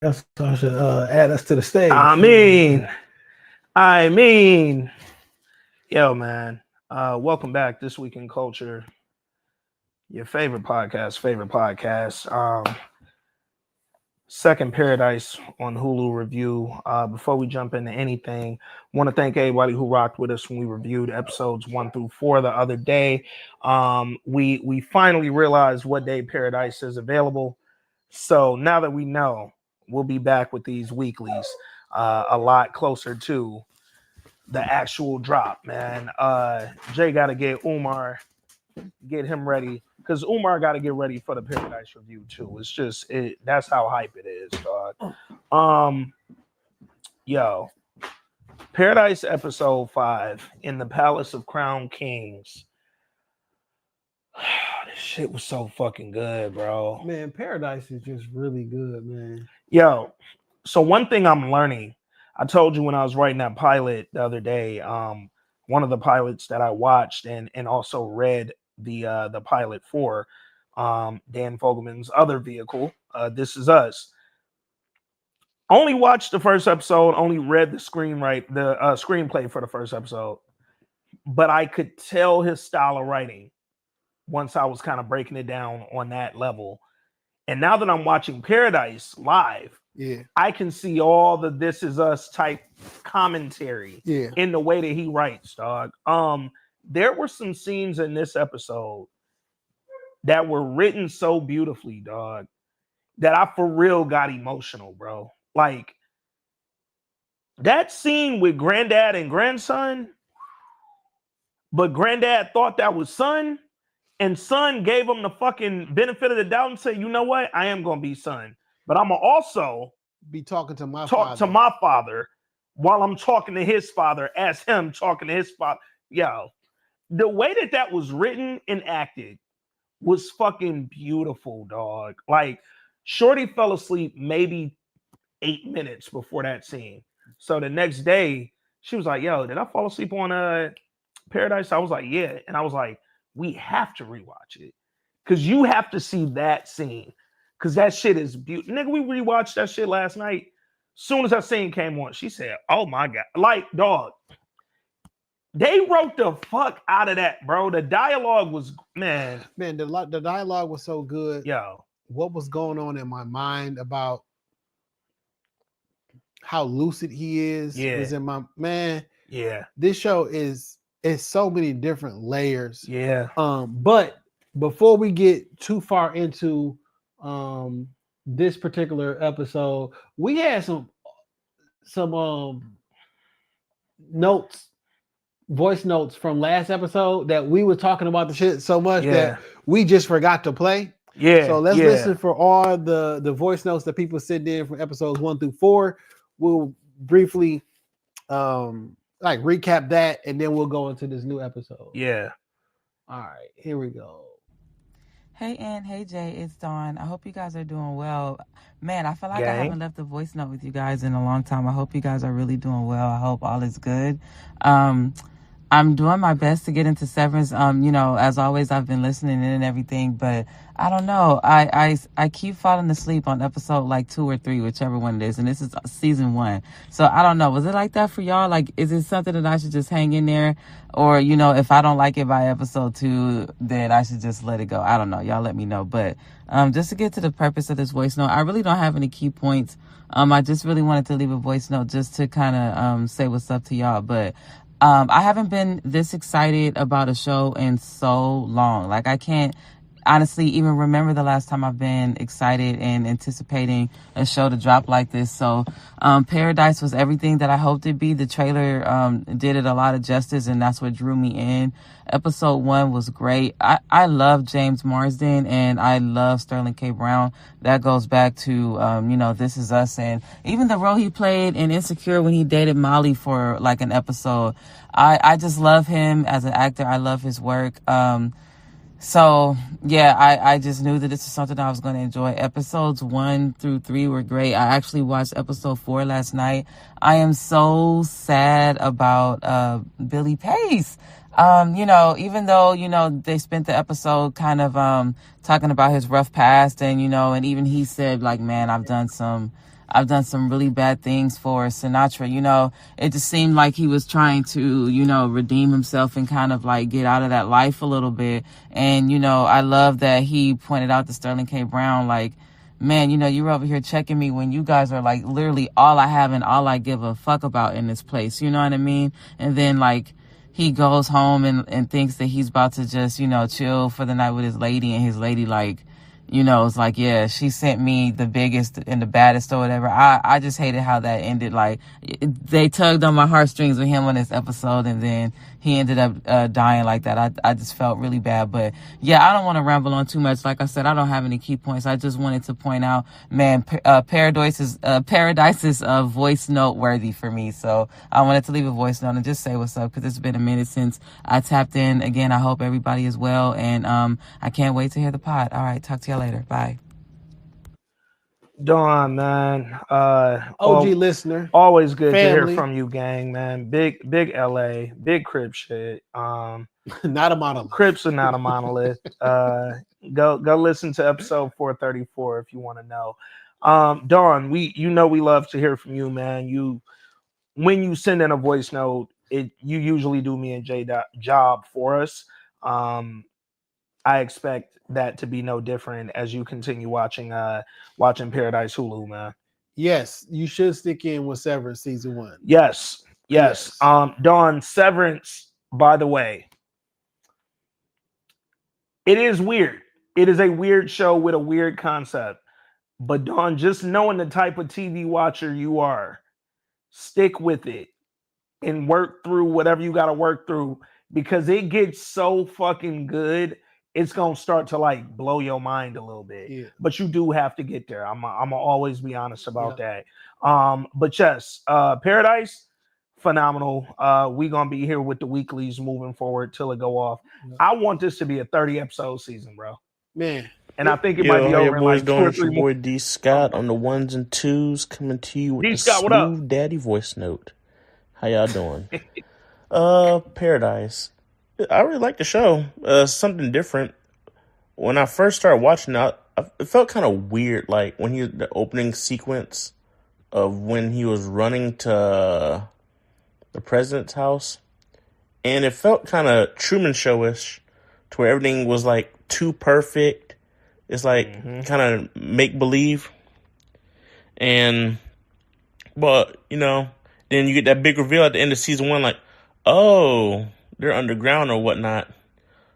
That's I should add us to the stage. I mean, I mean, yo, man. Welcome back this week in culture. Your favorite podcast. Second Paradise on Hulu review. Before we jump into anything, want to thank everybody who rocked with us when we reviewed episodes 1 through 4 the other day. We finally realized what day Paradise is available. So now that we know, we'll be back with these weeklies a lot closer to the actual drop, man. Jay got to get him ready because Umar got to get ready for the Paradise review too. It's just that's how hype it is, dog. Yo, Paradise episode 5 in the Palace of Crown Kings. This shit was so fucking good, bro. Man, Paradise is just really good, man. Yo, so one thing I'm learning, I told you when I was writing that pilot the other day, one of the pilots that I watched and also read the pilot for Dan Fogelman's other vehicle, This Is Us. Only watched the first episode, only read the screenplay for the first episode, but I could tell his style of writing once I was kind of breaking it down on that level. And now that I'm watching Paradise live, Yeah, I can see all the This Is Us type commentary yeah. in the way that he writes, dog. There were some scenes in this episode that were written so beautifully, dog, that I for real got emotional, bro. Like that scene with granddad and grandson, but granddad thought that was son, and son gave him the fucking benefit of the doubt and said, you know what? I am gonna be son, but I'm gonna also Be talking to my talk father. to my father while I'm talking to his father as him talking to his father. Yo, the way that was written and acted was fucking beautiful, dog. Like, Shorty fell asleep maybe 8 minutes before that scene. So the next day, she was like, yo, did I fall asleep on Paradise? I was like, yeah. And I was like, we have to rewatch it. Because you have to see that scene. Because that shit is beautiful. Nigga, we rewatched that shit last night. Soon as that scene came on, she said, oh my God. Like, dog, they wrote the fuck out of that, bro. The dialogue was, man. Man, the dialogue was so good. Yo. What was going on in my mind about how lucid he is was in my man. Yeah. This show is so many different layers. Yeah. But before we get too far into this particular episode, we had some notes, voice notes from last episode that we were talking about the shit so much that we just forgot to play. Yeah. So let's listen for all the voice notes that people sent in from episodes 1 through 4. We'll briefly like recap that, and then we'll go into this new episode. Yeah. All right, here we go. Hey, Ann. Hey, Jay. It's Dawn. I hope you guys are doing well. Man, I feel like I haven't left a voice note with you guys in a long time. I hope you guys are really doing well. I hope all is good. I'm doing my best to get into Severance. As always, I've been listening in and everything, but I don't know. I keep falling asleep on episode like 2 or 3, whichever one it is. And this is season 1. So I don't know. Was it like that for y'all? Like, is it something that I should just hang in there? Or, if I don't like it by episode 2, then I should just let it go. I don't know. Y'all let me know. But just to get to the purpose of this voice note, I really don't have any key points. I just really wanted to leave a voice note just to kind of say what's up to y'all. But I haven't been this excited about a show in so long. Like, I can't honestly even remember the last time I've been excited and anticipating a show to drop like this. So Paradise was everything that I hoped it'd be. The trailer did it a lot of justice, and that's what drew me in. Episode 1 was great. I love James Marsden, and I love Sterling K. Brown. That goes back to This Is Us, and even the role he played in Insecure when he dated Molly for like an episode. I just love him as an actor. I love his work. So yeah, I just knew that this is something I was going to enjoy. Episodes 1 through 3 were great. I actually watched episode 4 last night. I am so sad about Billy Pace. Even though, they spent the episode kind of talking about his rough past, and and even he said, like, man, I've done some I've done some really bad things for Sinatra. You know, it just seemed like he was trying to, you know, redeem himself and kind of like get out of that life a little bit. And, you know, I love that he pointed out to Sterling K. Brown, like, man, you know, you're over here checking me when you guys are like literally all I have and all I give a fuck about in this place. You know what I mean? And then like he goes home and thinks that he's about to just, you know, chill for the night with his lady, and his lady like, you know, it's like, yeah, she sent me the biggest and the baddest or whatever. I just hated how that ended. Like, they tugged on my heartstrings with him on this episode, and then he ended up dying like that. I just felt really bad. But yeah, I don't want to ramble on too much. Like I said, I don't have any key points. I just wanted to point out, man, Paradise is voice note worthy for me. So I wanted to leave a voice note and just say what's up, because it's been a minute since I tapped in. Again, I hope everybody is well, and I can't wait to hear the pod. All right, talk to y'all later. Bye. Dawn, man. OG listener. Always good family. to hear from you, gang, man. Big LA, big Crip shit. Not a monolith. Crips are not a monolith. Go listen to episode 434 if you want to know. Dawn, we love to hear from you, man. When you send in a voice note, you usually do me and Jay job for us. I expect that to be no different as you continue watching Paradise Hulu, man. Yes, you should stick in with Severance season 1. Yes. Dawn, Severance, by the way, it is weird. It is a weird show with a weird concept. But Dawn, just knowing the type of TV watcher you are, stick with it and work through whatever you got to work through, because it gets so fucking good. It's gonna start to like blow your mind a little bit. Yeah. But you do have to get there. I'm gonna always be honest about that. But yes, Paradise, phenomenal. We gonna be here with the weeklies moving forward till it go off. Yeah. I want this to be a 30 episode season, bro. Man. And I think it might be over in like 2 or 3 more. Your boy D Scott on the ones and twos, coming to you with the Smooth Daddy voice note. How y'all doing? Paradise. I really like the show. Something different. When I first started watching it, it felt kind of weird. Like when the opening sequence of when he was running to the president's house, and it felt kind of Truman Show-ish, to where everything was like too perfect. It's like kind of make believe, and but then you get that big reveal at the end of season 1, like, oh, they're underground or whatnot.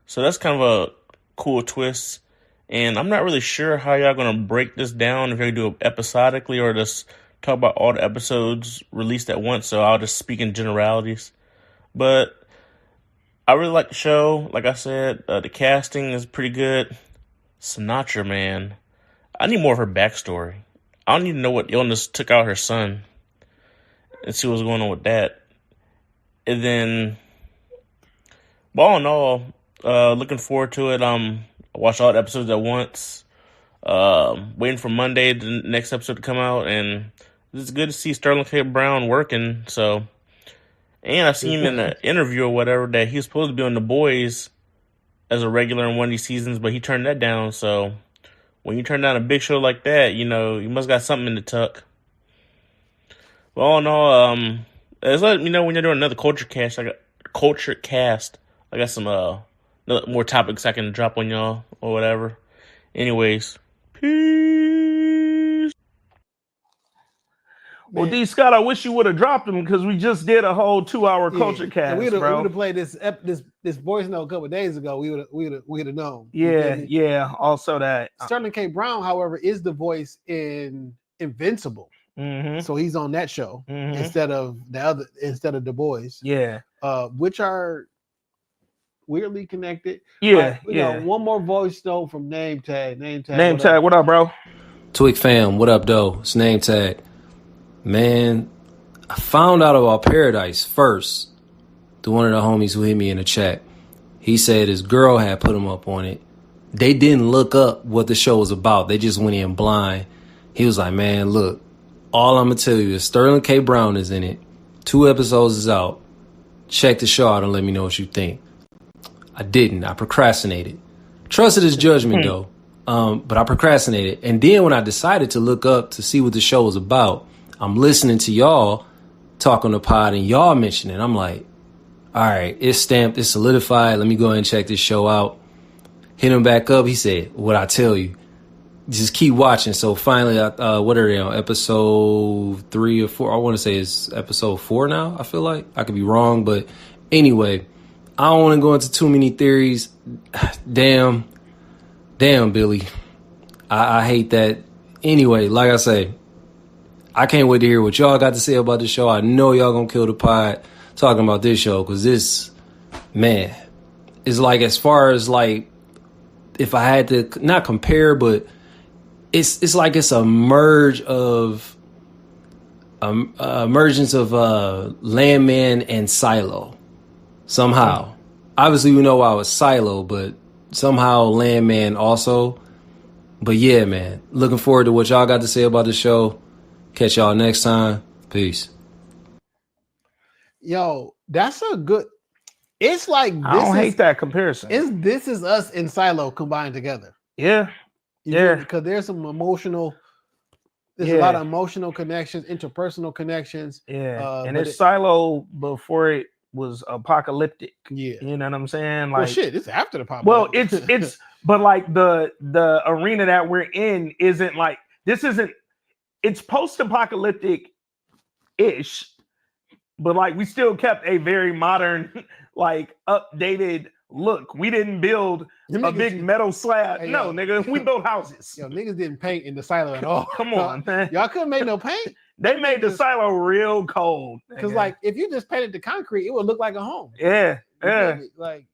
So that's kind of a cool twist. And I'm not really sure how y'all going to break this down, if you're going to do it episodically or just talk about all the episodes released at once. So I'll just speak in generalities. But I really like the show. Like I said, the casting is pretty good. Sinatra, man. I need more of her backstory. I don't need to know what illness took out her son and see what's going on with that. And then, all in all, looking forward to it. I watched all the episodes at once. Waiting for Monday, the next episode to come out, and it's good to see Sterling K. Brown working. So, and I seen him in an interview or whatever that he was supposed to be on The Boys as a regular in one of these seasons, but he turned that down. So, when you turn down a big show like that, you must got something in the tuck. But all in all, just let me know when you're doing another culture cast. I got some more topics I can drop on y'all or whatever. Anyways, peace. Well, D Scott, I wish you would have dropped them, because we just did a whole 2-hour culture cast. We would have played this voice note a couple of days ago. We would have known. Yeah. Also that Sterling K. Brown, however, is the voice in Invincible. Mm-hmm. So he's on that show instead of The Boys. Yeah. Which are weirdly connected. Yeah. One more voice note from Name Tag. Name Tag, what up, bro? Twig fam, what up, though? It's Name Tag. Man, I found out about Paradise first through one of the homies who hit me in the chat. He said his girl had put him up on it. They didn't look up what the show was about. They just went in blind. He was like, man, look, all I'm going to tell you is Sterling K. Brown is in it. 2 episodes is out. Check the show out and let me know what you think. I didn't. I procrastinated. Trusted his judgment, though. But I procrastinated. And then when I decided to look up to see what the show was about, I'm listening to y'all talk on the pod and y'all mention it. I'm like, all right, it's stamped, it's solidified. Let me go ahead and check this show out. Hit him back up. He said, what I tell you, just keep watching. So finally, what are they on? Episode 3 or 4? I want to say it's episode 4 now, I feel like. I could be wrong. But anyway, I don't want to go into too many theories. Damn, Billy. I hate that. Anyway, like I say, I can't wait to hear what y'all got to say about the show. I know y'all gonna kill the pod talking about this show, because this, man, is like, as far as like, if I had to not compare, but it's like it's a merge of emergence of Landman and Silo somehow. Obviously, we know why it was Silo, but somehow Landman also. But yeah, man, looking forward to what y'all got to say about the show. Catch y'all next time. Peace. Yo, that's a good. It's like this I don't hate that comparison. This is us and Silo combined together. Yeah. Because there's some emotional. There's a lot of emotional connections, interpersonal connections. Yeah, and it's Silo before it was apocalyptic. Yeah, you know what I'm saying? Like, well, shit, it's after the apocalypse. Well, it's but like the arena that we're in isn't like, this isn't. It's post-apocalyptic ish, but like we still kept a very modern, like updated look. We didn't build a big metal slab. Hey, no, nigga, we built houses. Yo, niggas didn't paint in the silo at all. Come on, man. Y'all couldn't make no paint. They made the silo real cold. Because like if you just painted the concrete, it would look like a home. Yeah, yeah. Like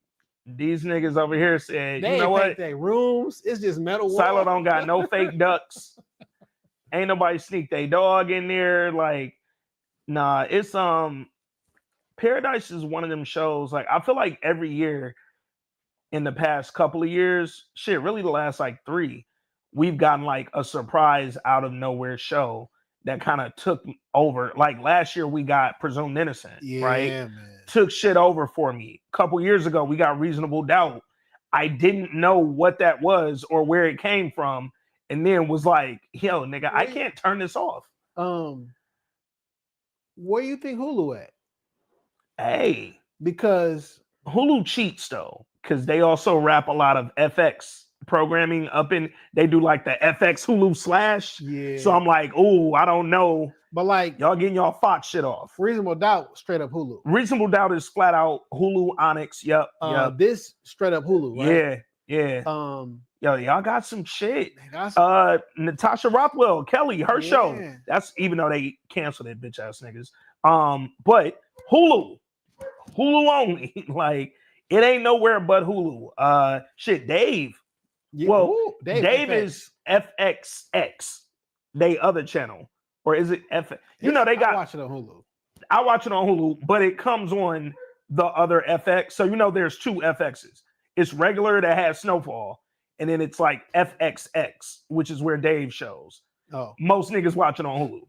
these niggas over here said, they you know what? They rooms, it's just metal walls. Silo don't got no fake ducks. Ain't nobody sneak their dog in there. Like, nah, it's Paradise is one of them shows. Like, I feel like every year in the past couple of years, shit, really the last like 3, we've gotten like a surprise out of nowhere show that kind of took over. Like last year we got Presumed Innocent, right? Man. Took shit over for me. A couple years ago we got Reasonable Doubt. I didn't know what that was or where it came from. And then was like, yo, nigga, I can't turn this off. Where do you think Hulu at? Hey. Because Hulu cheats, though. Because they also wrap a lot of FX programming up in. They do like the FX Hulu slash. Yeah. So I'm like, oh, I don't know. But like, y'all getting y'all Fox shit off. Reasonable Doubt, straight up Hulu. Reasonable Doubt is flat out Hulu, Onyx. Yep. This straight up Hulu, right? Yeah. Yo, y'all got some shit. Natasha Rothwell, Kelly, her show. That's even though they canceled it, bitch ass niggas. But Hulu only. Like, it ain't nowhere but Hulu. Shit, Dave. Yeah, well, Dave is FXX, they other channel. Or is it FX? You know, they got. I watch it on Hulu. I watch it on Hulu, but it comes on the other FX. So, you know, there's 2 FXs. It's regular that has Snowfall. And then it's like FXX, which is where Dave shows. Oh, most niggas watch it on Hulu.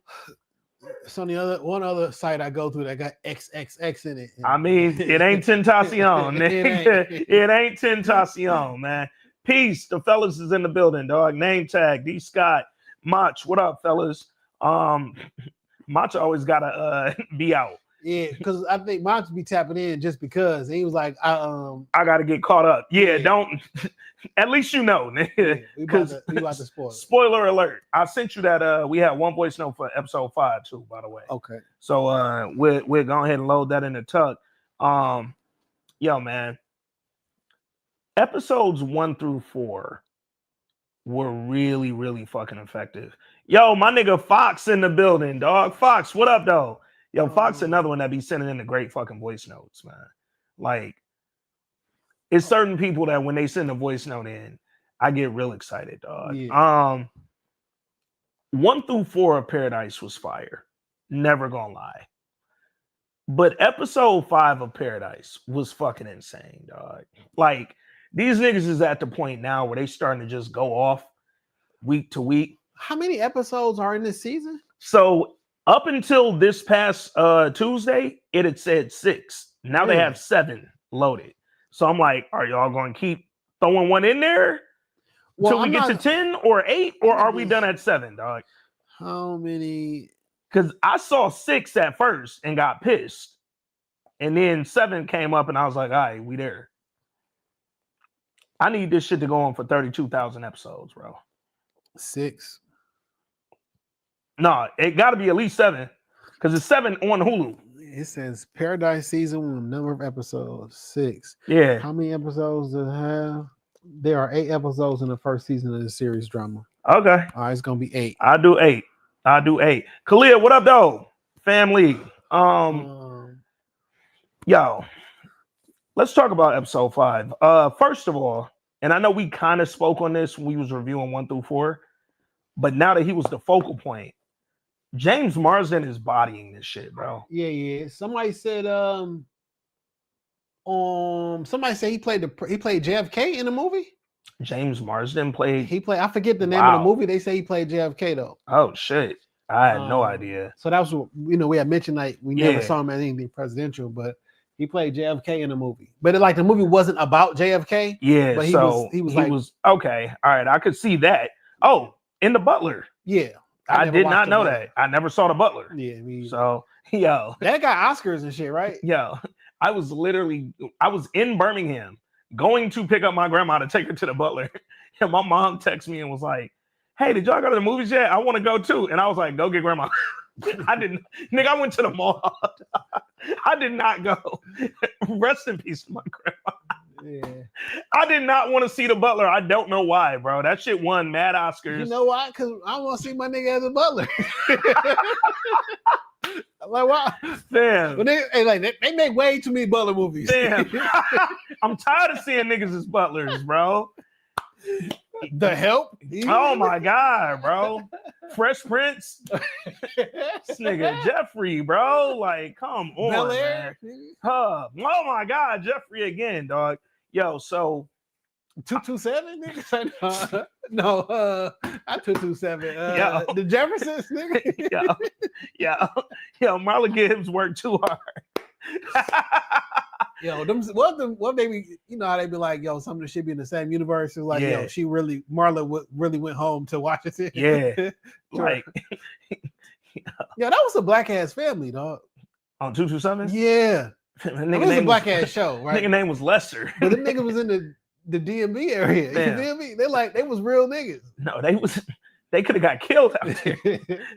It's on the one other site I go through that got XXX in it. I mean, it ain't Tentacion. It ain't Tentacion, man. Peace. The fellas is in the building, dog. Name tag. D Scott. Mach. What up, fellas? Mach always gotta be out. Yeah, because I think Mach be tapping in just because he was like, I gotta get caught up. Yeah. Don't. At least you know. Yeah, we about to spoil. Spoiler alert. I sent you that. We had one voice note for episode 5 too, by the way. Okay. So we'll go ahead and load that in the tuck. Yo, man. Episodes 1 through 4 were really, really fucking effective. Yo, my nigga Fox in the building, dog. Fox, what up, though? Yo, Fox, another one that be sending in the great fucking voice notes, man. Like, it's certain people that when they send a voice note in, I get real excited, dog. Yeah. 1 through 4 of Paradise was fire. Never gonna lie. But episode 5 of Paradise was fucking insane, dog. Like, these niggas is at the point now where they starting to just go off week to week. How many episodes are in this season? So up until this past Tuesday, it had said 6. Now they have 7 loaded. So I'm like, are y'all going to keep throwing one in there? Till we get to 10 or 8, or are we done at 7, dog? How many? Because I saw 6 at first and got pissed. And then 7 came up and I was like, all right, we there. I need this shit to go on for 32,000 episodes, bro. 6. No, it got to be at least 7. Because it's 7 on Hulu. It says Paradise season 1, number of episodes, 6. Yeah. How many episodes does it have? There are 8 episodes in the first season of the series drama. Okay. All right, it's gonna be 8. I do 8. Khalil, what up, though? Family. Yo, let's talk about episode 5. First of all, and I know we kind of spoke on this when we was reviewing 1 through 4, but now that he was the focal point, James Marsden is bodying this shit, bro. Yeah. Somebody said somebody said he played JFK in the movie. James Marsden played. I forget the name of the movie. They say he played JFK though. Oh shit. I had no idea. So that was we had mentioned like we never saw him as anything presidential, but he played JFK in the movie. But the movie wasn't about JFK. Yeah, but he was okay. All right, I could see that. Oh, in The Butler. Yeah. I did not know that. I never saw The Butler. Yeah, so yo. That got Oscars and shit, right? Yo, I was in Birmingham going to pick up my grandma to take her to The Butler. And my mom texted me and was like, hey, did y'all go to the movies yet? I want to go too. And I was like, go get grandma. I went to the mall. I did not go. Rest in peace to my grandma. Yeah. I did not want to see The Butler. I don't know why, bro. That shit won mad Oscars. You know why? Because I want to see my nigga as a butler. Like, why? Damn. But they make way too many Butler movies. Damn. I'm tired of seeing niggas as butlers, bro. The Help? Oh my God, bro. Fresh Prince. This nigga Jeffrey, bro. Like, come on. Bel Air. Oh my God, Jeffrey again, dog. Yo, so 227, nigga? No, not 227. Yo. The Jeffersons, nigga. Yo, Marla Gibbs worked too hard. Yo, what maybe how they be like, yo, something should be in the same universe. It's like, yo, Marla really went home to Washington. Yeah, like, yo, that was a black ass family, dog. On 227. Yeah, it was a black ass show, right? Nigga name was Lester, but the nigga was in the DMV area. You feel me? They was real niggas. No, they could have got killed out there.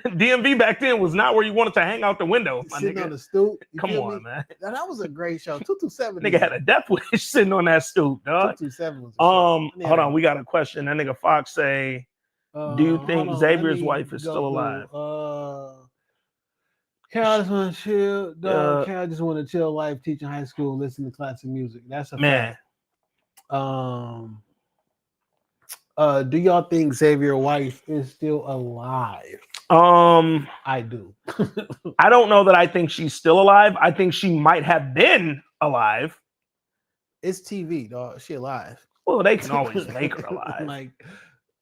DMV back then was not where you wanted to hang out the window. Sitting on the stoop. Come on, man. Now, that was a great show. 227. Nigga had a death wish sitting on that stoop, dog. 227 was hold on, we got a question. That nigga Fox say, do you think Xavier's wife is still alive? Carol just want to chill. Dog, Carol just want to chill life, teaching high school, listen to classic music. That's a man. Fact. Do y'all think Xavier's wife is still alive? I do. I don't know that I think she's still alive. I think she might have been alive. It's TV, dog. She alive. Well, they can always make her alive.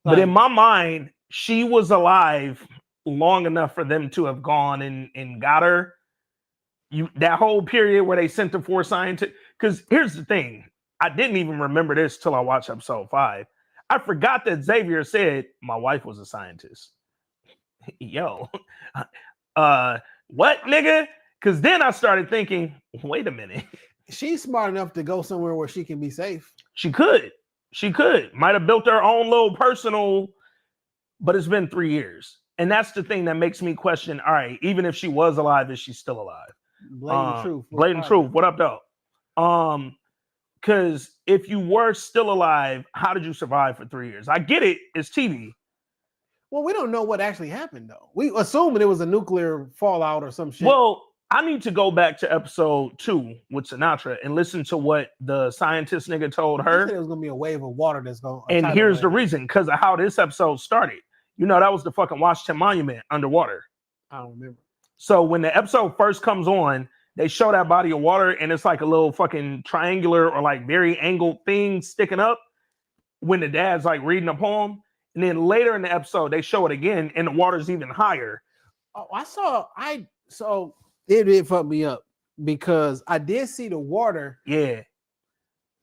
But in my mind, she was alive long enough for them to have gone and got her. That whole period where they sent the 4 scientists. Because here's the thing. I didn't even remember this till I watched episode 5. I forgot that Xavier said my wife was a scientist. Yo, what, nigga? Because then I started thinking, wait a minute. She's smart enough to go somewhere where she can be safe. She could. Might have built her own little personal, but it's been 3 years. And that's the thing that makes me question, all right, even if she was alive, is she still alive? Blatant truth. What up, though? Because if you were still alive, how did you survive for 3 years? I get it. It's TV. Well, we don't know what actually happened, though. We assume it was a nuclear fallout or some shit. Well, I need to go back to episode 2 with Sinatra and listen to what the scientist nigga told her. There was going to be a wave of water that's going to... And here's the reason, because of how this episode started. That was the fucking Washington Monument underwater. I don't remember. So when the episode first comes on, they show that body of water and it's like a little fucking triangular or like very angled thing sticking up when the dad's like reading a poem. And then later in the episode, they show it again and the water's even higher. Oh, so it did fuck me up because I did see the water. Yeah.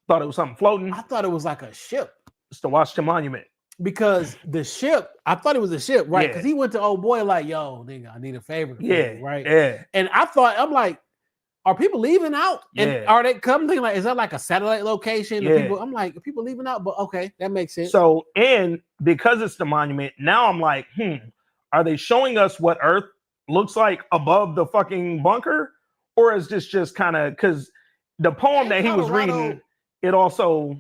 Thought it was something floating. I thought it was like a ship. It's the Washington Monument. because the ship, I thought it was a ship, right? Because Yeah. he went to old boy like, yo, nigga, I need a favor. from Yeah, you, right. Yeah, And I'm like, are people leaving out? And Yeah. are they coming? Like, is that like a satellite location? Yeah. People, I'm like, are people leaving out? But okay, that makes sense. So, and because it's the monument, now I'm like, are they showing us what Earth looks like above the fucking bunker? Or is this just kind of, because the poem that he was reading, it also,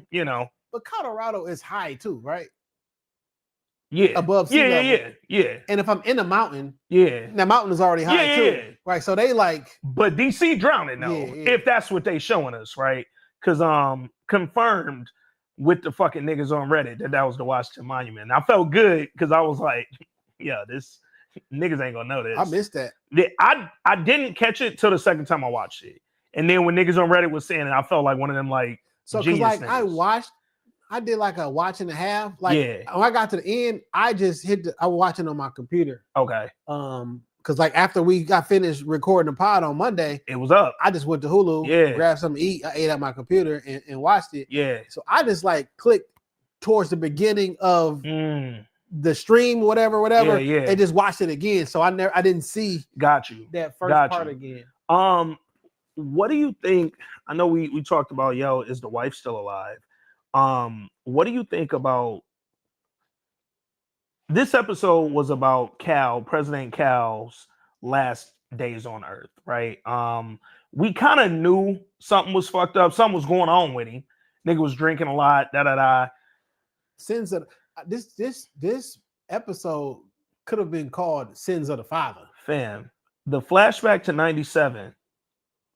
But Colorado is high too, right? Yeah. Above sea level. Yeah. And if I'm in a mountain, Yeah. the mountain is already high too. Yeah. Right. So they like, But DC drowning though, Yeah. if that's what they showing us, right? Because confirmed with the fucking niggas on Reddit that was the Washington Monument. And I felt good because I was like, yeah, this niggas ain't gonna know this. I missed that. I didn't catch it till the second time I watched it. And then when niggas on Reddit was saying it, I felt like one of them like So because genius like niggas. I did like a watch and a half. Like Yeah. when I got to the end, I just I was watching on my computer. Okay. Because like after we got finished recording the pod on Monday, It was up. I just went to Hulu, Yeah. grabbed something to eat. I ate at my computer and watched it. Yeah. So I just like clicked towards the beginning of Mm, the stream, whatever, Yeah. and just watched it again. So I didn't see got you. that first Got part you. again. What do you think? I know we talked about, is the wife still alive? What do you think about this episode? Was about President Cal's last days on Earth, right? We kind of knew something was fucked up, something was going on with him. Nigga was drinking a lot, Sins of this episode could have been called Sins of the Father. Fam, the flashback to 97,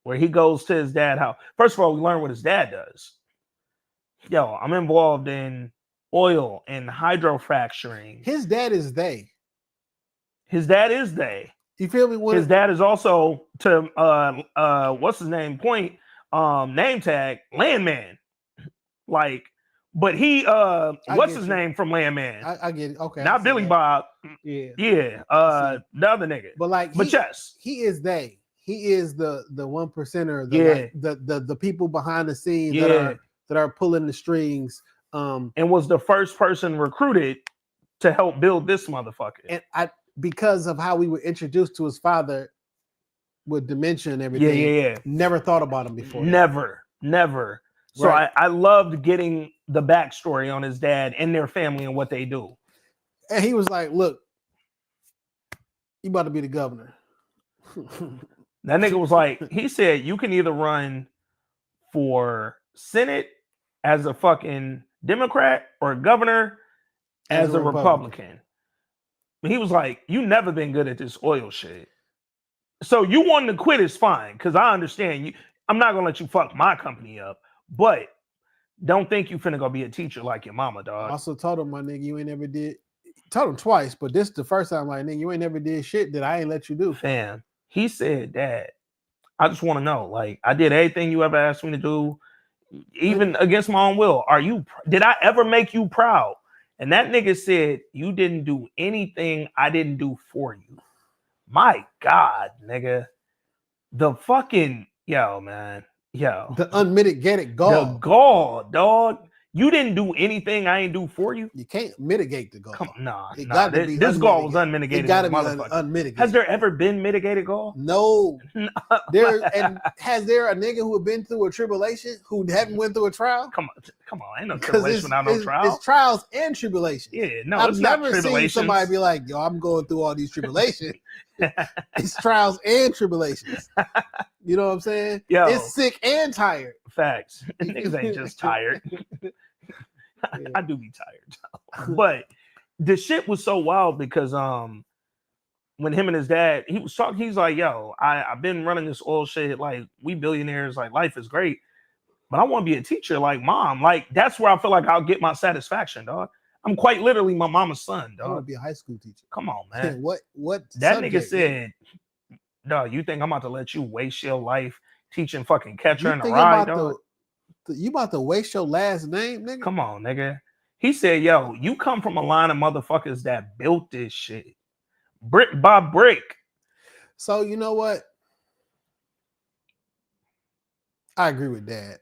where he goes to his dad's house. First of all, we learn what his dad does. Yo, I'm involved in oil and hydrofracturing. His dad is they. His dad is they. You feel me? His dad is also, to what's his name? Point name tag Landman. Like, but he what's his name from Landman? I get it. Okay. Not Billy that. Bob. Yeah. Yeah. The other nigga. But like yes. He is they. He is the 1%er, the people behind the scenes that are pulling the strings. And was the first person recruited to help build this motherfucker. And because of how we were introduced to his father with dementia and everything. Yeah. Never thought about him before. Never. So Right. I loved getting the backstory on his dad and their family and what they do. And he was like, look, you about to be the governor. That nigga was like, he said, you can either run for Senate as a fucking Democrat or governor as a Republican. He was like, you never been good at this oil shit. So you wanting to quit is fine, because I understand you. I'm not gonna let you fuck my company up, but don't think you finna go be a teacher like your mama, dog. I also told him, my nigga, you ain't never did. Told him twice, but this is the first time, like, nigga, you ain't never did shit that I ain't let you do. Fam, he said, Dad, I just want to know, like, I did everything you ever asked me to do, even against my own will. Did I ever make you proud? And that nigga said, you didn't do anything I didn't do for you. My God, nigga. The fucking, man. The unmitigated gall. The gall, dog. You didn't do anything I ain't do for you. You can't mitigate the gall. Come on, nah. This gall was unmitigated. It gotta be unmitigated. Has there ever been mitigated gall? No. Has there a nigga who been through a tribulation who haven't went through a trial? Come on. Ain't no tribulation without no trial. It's trials and tribulations. Yeah, no, I've it's never not seen somebody be like, yo, I'm going through all these tribulations. It's trials and tribulations. You know what I'm saying? Yo, it's sick and tired. Facts. Niggas ain't just tired. I do be tired. But the shit was so wild because when him and his dad, he was talking, he's like, yo, I've been running this oil shit, like, we billionaires, like, life is great, but I want to be a teacher like mom. Like, that's where I feel like I'll get my satisfaction, dog. I'm quite literally my mama's son, dog. I want to be a high school teacher. Come on, man. What that subject, nigga said, dog, you think I'm about to let you waste your life teaching fucking catcher in the ride, dog? You about to waste your last name, nigga? Come on, nigga. He said, yo, you come from a line of motherfuckers that built this shit. Brick by brick. So you know what? I agree with Dad.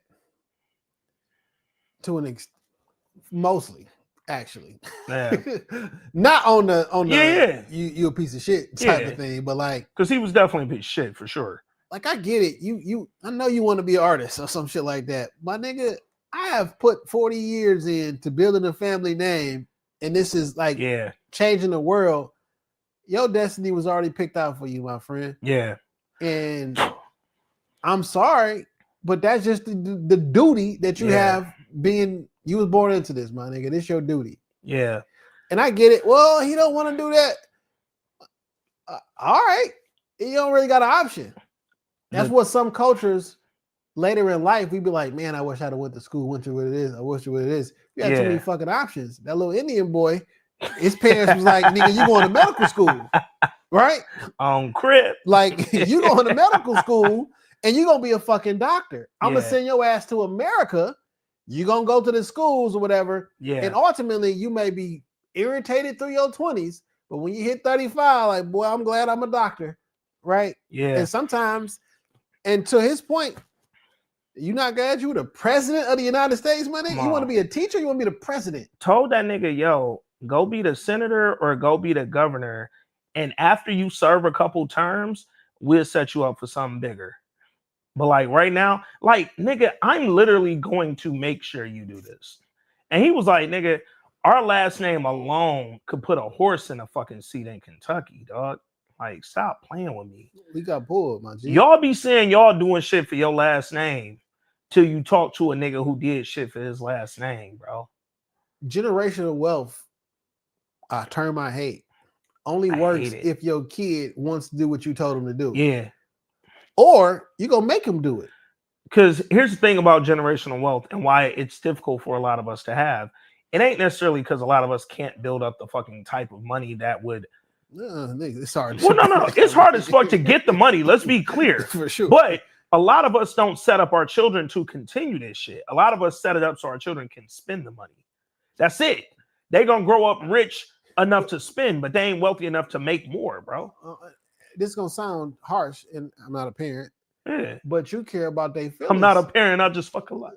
To an extent, mostly. actually. Yeah. Not on the Yeah. you a piece of shit type Yeah. of thing, but like Because he was definitely a piece of shit for sure. like I get it. I know you want to be an artist or some shit like that. My nigga, I have put 40 years into building a family name, and this is like Yeah. changing the world. Your destiny was already picked out for you, my friend. Yeah. And I'm sorry, but that's just the duty that you have being you was born into this, my nigga. This your duty. Yeah. And I get it. Well, he don't want to do that. All right. You don't really got an option. That's what some cultures later in life, we be like, man, I wish I'd have went to school, went to what it is. I wish what it is. You had too many fucking options. That little Indian boy, his parents was like, nigga, you going to medical school, right? On crib. Like, you going to medical school and you going to be a fucking doctor. I'm going to send your ass to America. You going to go to the schools or whatever. Yeah. And ultimately, you may be irritated through your 20s, but when you hit 35, like, boy, I'm glad I'm a doctor, right? Yeah. And sometimes, and to his point, you not glad you were the president of the United States, man? You want to be a teacher? You want to be the president? Told that nigga, yo, go be the senator or go be the governor. And after you serve a couple terms, we'll set you up for something bigger. But like right now, like, nigga, I'm literally going to make sure you do this. And he was like, nigga, our last name alone could put a horse in a fucking seat in Kentucky, dog. Like, stop playing with me. We got pulled, my G. Y'all be saying y'all doing shit for your last name till you talk to a nigga who did shit for his last name, bro. Generational wealth, a term I hate, only works if your kid wants to do what you told him to do. Yeah. Or you gonna make him do it. Because here's the thing about generational wealth and why it's difficult for a lot of us to have. It ain't necessarily because a lot of us can't build up the fucking type of money that would. It's hard. Well, no. It's hard as fuck to get the money. Let's be clear. For sure. But a lot of us don't set up our children to continue this shit. A lot of us set it up so our children can spend the money. That's it. They're going to grow up rich enough to spend, but they ain't wealthy enough to make more, bro. This is going to sound harsh, and I'm not a parent. Yeah. But you care about their feelings. I'm not a parent. I just fuck a lot.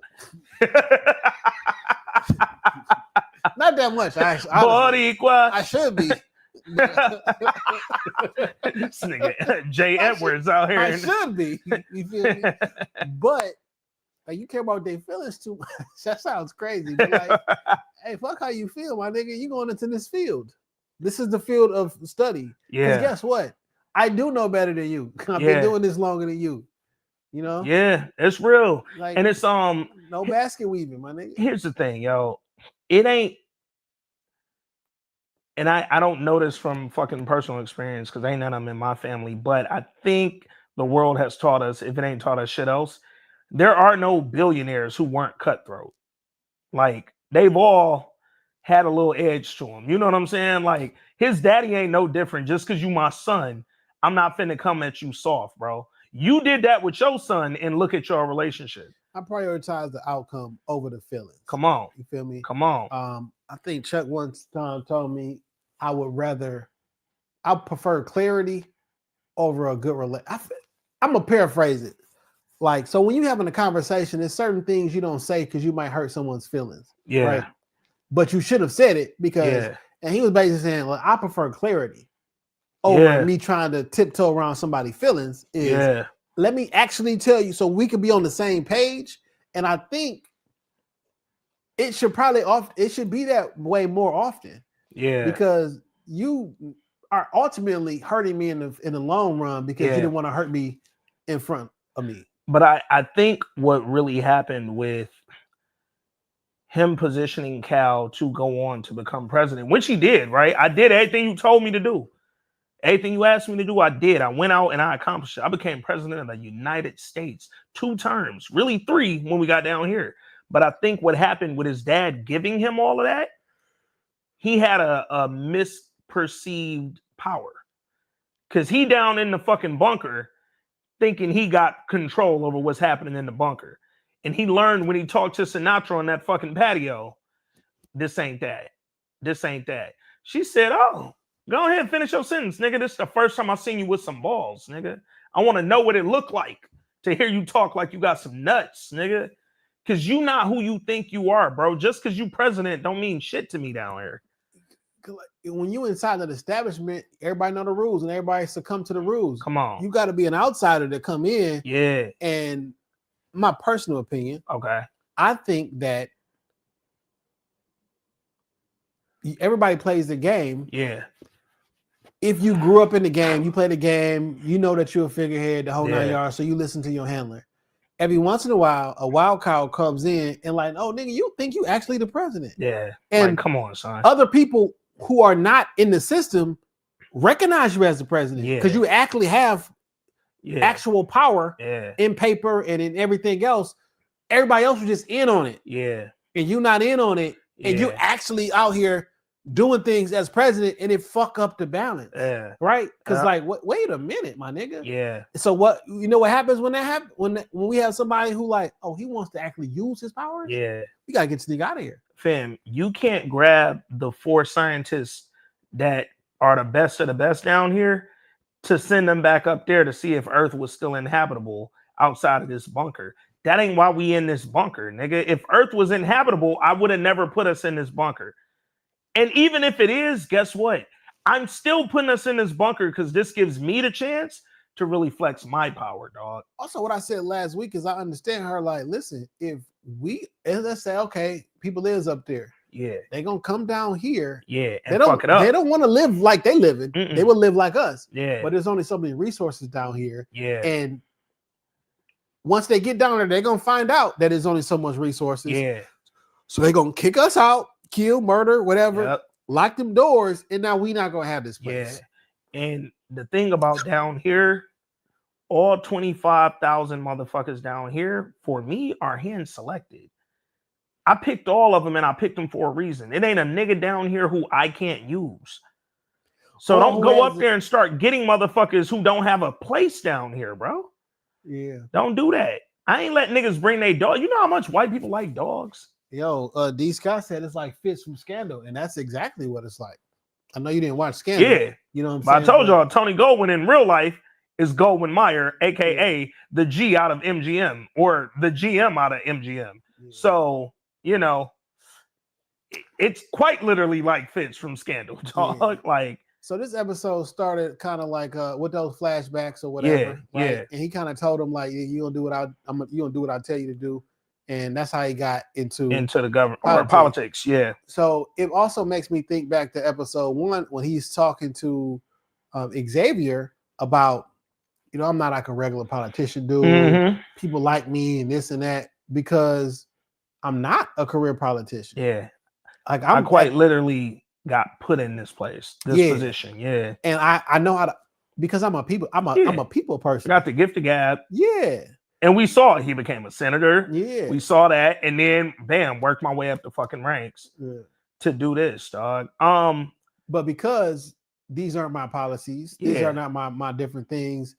Not that much. I should be. This nigga Jay Edwards out here. I should be. You feel me? But like, you care about their feelings too much. That sounds crazy. But like, hey, fuck how you feel, my nigga. You going into this field. This is the field of study. Yeah. Guess what? I do know better than you. I've been doing this longer than you. You know? Yeah, it's real. Like, and it's no basket weaving, my nigga. Here's the thing, yo. It ain't. And I don't know this from fucking personal experience because ain't none of them in my family, but I think the world has taught us, if it ain't taught us shit else, there are no billionaires who weren't cutthroat. Like, they've all had a little edge to them. You know what I'm saying? Like, his daddy ain't no different. Just because you my son, I'm not finna come at you soft, bro. You did that with your son and look at your relationship. I prioritize the outcome over the feelings. Come on. You feel me? Come on. I think Chuck one time told me I prefer clarity over a good relationship. I'm going to paraphrase it. Like, so when you're having a conversation, there's certain things you don't say because you might hurt someone's feelings. Yeah. Right? But you should have said it because, and he was basically saying, well, I prefer clarity over me trying to tiptoe around somebody's feelings. Let me actually tell you so we can be on the same page. And I think it should be that way more often. Yeah. Because you are ultimately hurting me in the long run because you didn't want to hurt me in front of me. But I think what really happened with him positioning Cal to go on to become president, which he did, right? I did everything you told me to do. Everything you asked me to do, I did. I went out and I accomplished it. I became president of the United States 2 terms, really 3 when we got down here. But I think what happened with his dad giving him all of that, he had a misperceived power. Because he down in the fucking bunker thinking he got control over what's happening in the bunker. And he learned when he talked to Sinatra on that fucking patio, this ain't that. This ain't that. She said, oh, go ahead and finish your sentence, nigga. This is the first time I've seen you with some balls, nigga. I want to know what it looked like to hear you talk like you got some nuts, nigga. Because you not who you think you are, bro. Just because you president don't mean shit to me down here. When you inside that establishment, everybody know the rules and everybody succumb to the rules. Come on. You got to be an outsider to come in. Yeah. And my personal opinion, Okay. I think that everybody plays the game. Yeah. If you grew up in the game, you play the game, you know that you're a figurehead, the whole 9 Yeah. yards, so you listen to your handler. Every once in a while, a wild card comes in and like, oh, nigga, you think you actually the president. Yeah. And like, come on, son. other people who are not in the system recognize you as the president Yeah. because you actually have Yeah. actual power Yeah. in paper and in everything else. Everybody else was just in on it. Yeah. And you're not in on it. And you're Yeah. actually out here doing things as president and it fuck up the balance. Yeah. Right? Because Yeah. wait a minute, my nigga. Yeah. So what what happens when that happens? When we have somebody who like, oh, he wants to actually use his powers? Yeah. We gotta get this nigga out of here. Fam, you can't grab the 4 scientists that are the best of the best down here to send them back up there to see if Earth was still inhabitable outside of this bunker. That ain't why we in this bunker, nigga. If Earth was inhabitable, I would have never put us in this bunker. And even if it is, guess what? I'm still putting us in this bunker because this gives me the chance to really flex my power, dog. Also, what I said last week is I understand her. Like, listen, if let's say, okay, people is up there, Yeah. they gonna come down here. Yeah. They And don't. fuck it up. They don't want to live like they living. Mm-mm. They will live like us. Yeah. But there's only so many resources down here, yeah. and once they get down there, they're gonna find out that there's only so much resources. Yeah. So they're gonna kick us out, kill, murder, whatever, Yep. lock them doors, and now we not gonna have this Yeah. place. And the thing about down here, all 25,000 motherfuckers down here, for me, are hand selected. I picked all of them and I picked them for a reason. It ain't a nigga down here who I can't use. So Or don't who go has up there and start getting motherfuckers who don't have a place down here, bro. Yeah. Don't do that. I ain't let niggas bring their dog. You know how much white people like dogs? Yo, D. Scott said it's like Fitz from Scandal, and that's exactly what it's like. I know you didn't watch Scandal. Yeah. You know what I'm But I saying? told y'all, Tony Goldwyn in real life is Goldwyn Mayer, aka the G out of MGM or the GM out of MGM. Yeah. So, you know, it's quite literally like Fitz from Scandal, dog. Yeah. Like, So this episode started kind of like with those flashbacks or whatever. Yeah, right? yeah. And he kind of told him like, you gonna do what you gonna do what I tell you to do, and that's how he got into. into the government or politics. Yeah. So it also makes me think back to episode 1 when he's talking to Xavier about, I'm not like a regular politician, dude. Mhm. People like me and this and that because I'm not a career politician. Yeah. Like I quite literally got put in this place, this Yeah. position. Yeah. and I know how to, because I'm a people person. Got the gift of gab. Yeah. And we saw it. He became a senator. Yeah. We saw that. And then bam, worked my way up the fucking ranks Yeah. to do this, dog. But because these aren't my policies, these Yeah. are not my different things.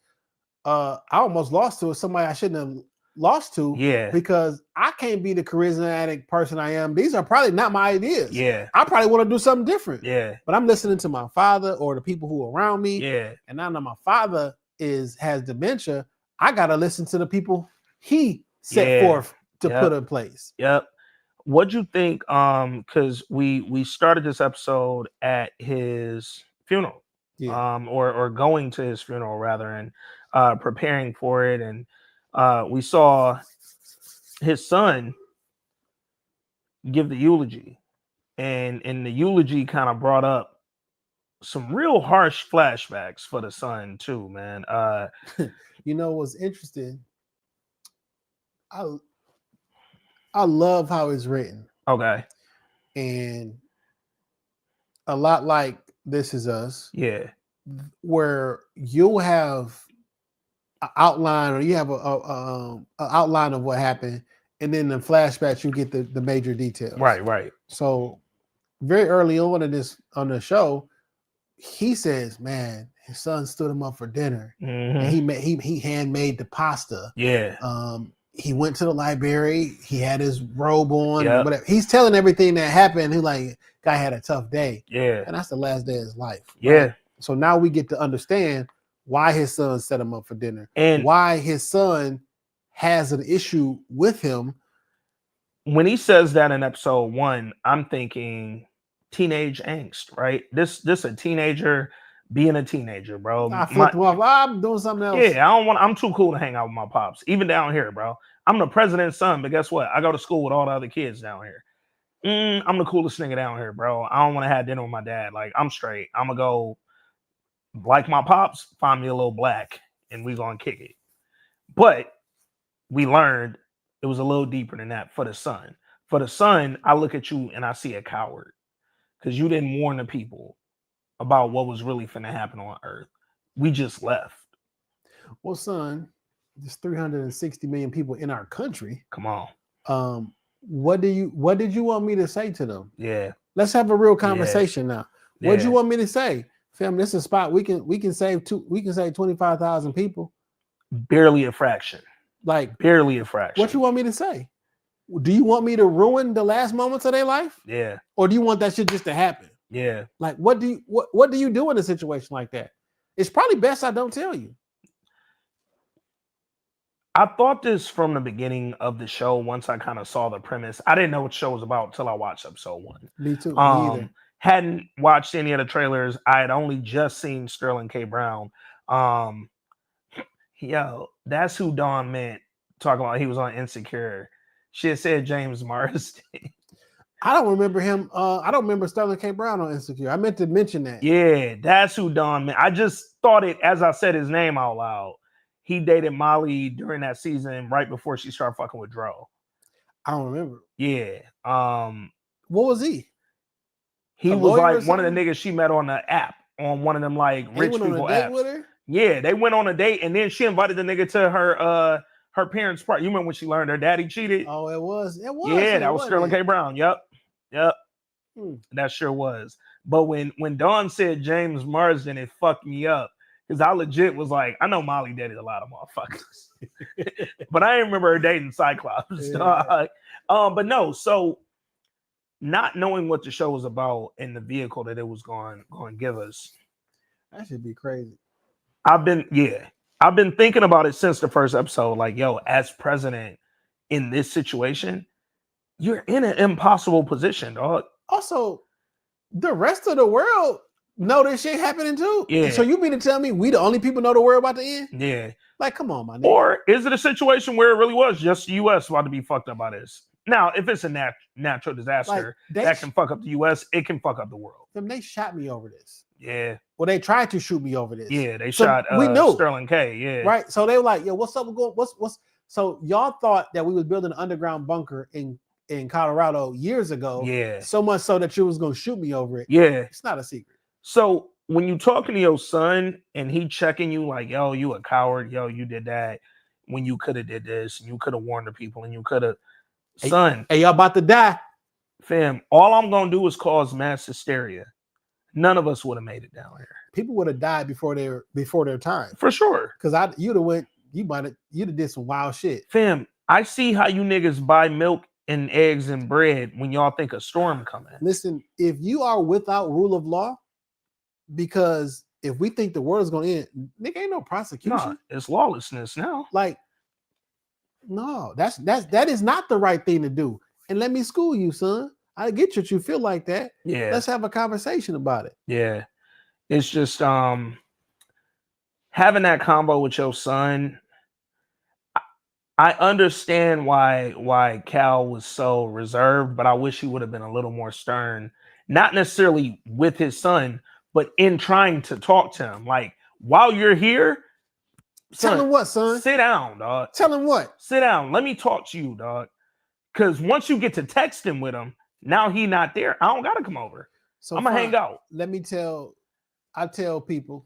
I almost lost to somebody I shouldn't have lost to. Yeah. Because I can't be the charismatic person I am. These are probably not my ideas. Yeah. I probably want to do something different. Yeah. But I'm listening to my father or the people who are around me. Yeah. And now that my father has dementia, I gotta listen to the people he set Yeah. forth to Yep. put in place. Yep. What'd you think? Because we started this episode at his funeral. Yeah. Or going to his funeral rather, and preparing for it, and we saw his son give the eulogy, and the eulogy kind of brought up some real harsh flashbacks for the son too, man. What's interesting? I love how it's written, Okay. and a lot like This Is Us, Yeah. where you'll have an outline, or you have a outline of what happened, and then in flashbacks you get the major details. Right. So very early on on the show, he says, "Man, his son stood him up for dinner, Mhm. and he handmade the pasta. Yeah. He went to the library. He had his robe on. Yep. Whatever. He's telling everything that happened. He like, guy had a tough day, Yeah. and that's the last day of his life. right? Yeah. So now we get to understand why his son set him up for dinner, And why his son has an issue with him, when he says that in episode 1, I'm thinking teenage angst, right? This a teenager being a teenager, bro. I flipped him off. I'm doing something else. Yeah, I'm too cool to hang out with my pops, even down here, bro. I'm the president's son, but guess what? I go to school with all the other kids down here. I'm the coolest nigga down here, bro. I don't want to have dinner with my dad. Like, I'm straight. I'm gonna go, like my pops, find me a little black, and we gonna kick it. But we learned it was a little deeper than that for the son. For the son, I look at you and I see a coward because you didn't warn the people about what was really finna happen on Earth. We just left. Well, son, there's 360 million people in our country. Come on. What did you want me to say to them? Yeah. Let's have a real conversation now. What do you Yeah. want me to say? Fam, this is a spot we can save 25,000 people. Barely a fraction. Like, Barely a fraction. what you want me to say? Do you want me to ruin the last moments of their life? Yeah. Or do you want that shit just to happen? Yeah. Like, what do you do in a situation like that? It's probably best I don't tell you. I thought this from the beginning of the show. Once I kind of saw the premise, I didn't know what the show was about until I watched episode 1. Me too. Me either. Hadn't watched any of the trailers. I had only just seen Sterling K. Brown. Yo, that's who Dawn meant. Talking about he was on Insecure. She had said James Marsden. I don't remember him. I don't remember Sterling K. Brown on Insecure. I meant to mention that. Yeah, that's who Dawn meant. I just thought it as I said his name out loud. He dated Molly during that season right before she started fucking with Dro. I don't remember. Yeah. What was he? He A was lawyer or like one of the something? niggas she met on the app, on one of them like He rich went on people a date apps. with her? Yeah, they went on a date and then she invited the nigga to her parents' party. You remember when she learned her daddy cheated? Oh, it was. Yeah, that was Sterling K. Brown. Yep. That sure was. But when Dawn said James Marsden, it fucked me up. Because I legit was like, I know Molly dated a lot of motherfuckers. But I didn't remember her dating Cyclops. Yeah. But no, so not knowing what the show was about and the vehicle that it was going to give us. That should be crazy. I've been thinking about it since the first episode. Like, yo, as president in this situation, you're in an impossible position, dog. Also, the rest of the world know this shit happening too. Yeah. So you mean to tell me we the only people know the world about to end? Yeah. Like, come on, my nigga. Or is it a situation where it really was just the U.S. about to be fucked up by this? Now, if it's a natural disaster that can fuck up the U.S., it can fuck up the world. They shot me over this. Yeah. Well, they tried to shoot me over this. Yeah, they So shot we knew. Sterling K. Yeah. Right. So they were like, yo, what's up? What's so y'all thought that we was building an underground bunker in Colorado years ago. Yeah. So much so that you was gonna shoot me over it. Yeah. It's not a secret. So when you talking to your son and he checking you like, yo, you a coward, yo, you did that when you could have did this, and you could have warned the people, and you could have, son, Hey, y'all about to die. fam, all I'm gonna do is cause mass hysteria. None of us would have made it down here. People would have died before their time. For sure. Because you'd have did some wild shit. Fam, I see how you niggas buy milk and eggs and bread when y'all think a storm coming. Listen, if you are without rule of law, because if we think the world is gonna end, nigga, ain't no prosecution. Nah, it's lawlessness now. Like, no, that is not the right thing to do. And let me school you, son. I get what you feel like that. Yeah. Let's have a conversation about it. Yeah. It's just having that combo with your son. I understand why Cal was so reserved, but I wish he would have been a little more stern. Not necessarily with his son, but in trying to talk to him. Like, while you're here, Tell him what, son? sit down, dog. Tell him what? Sit down. Let me talk to you, dog. Because once you get to texting with him, now he not there. I don't gotta come over. So I'm gonna hang out. I tell people,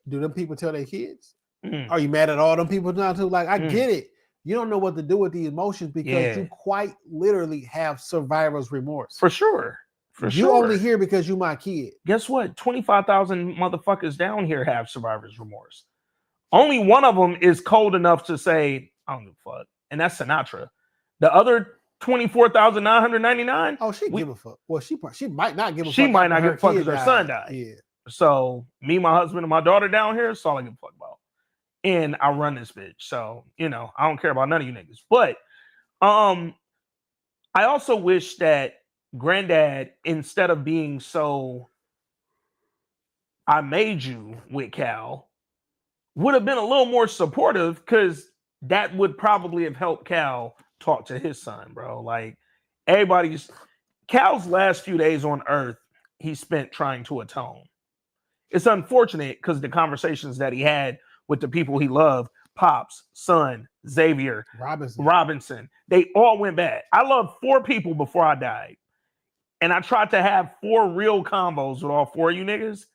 do them people tell their kids? Mm. Are you mad at all them people now too? Like, I Mm. get it. You don't know what to do with the emotions because you quite literally have survivor's remorse. For sure. You only here because you my kid. Guess what? 25,000 motherfuckers down here have survivor's remorse. Only one of them is cold enough to say, I don't give a fuck. And that's Sinatra. The other 24,999. Oh, give a fuck. Well, she might not give a fuck. She might not after give a fuck kid because her died. son died. Yeah. So me, my husband, and my daughter down here, that's all I give a fuck about. And I run this bitch. So, I don't care about none of you niggas. But I I also wish that Granddad, instead of being so I made you with Cal, would have been a little more supportive, because that would probably have helped Cal talk to his son, bro. Like, Cal's last few days on Earth, he spent trying to atone. It's unfortunate because the conversations that he had with the people he loved, Pops, Son, Xavier, Robinson, they all went bad. I loved 4 people before I died. And I tried to have 4 real combos with all 4 of you niggas.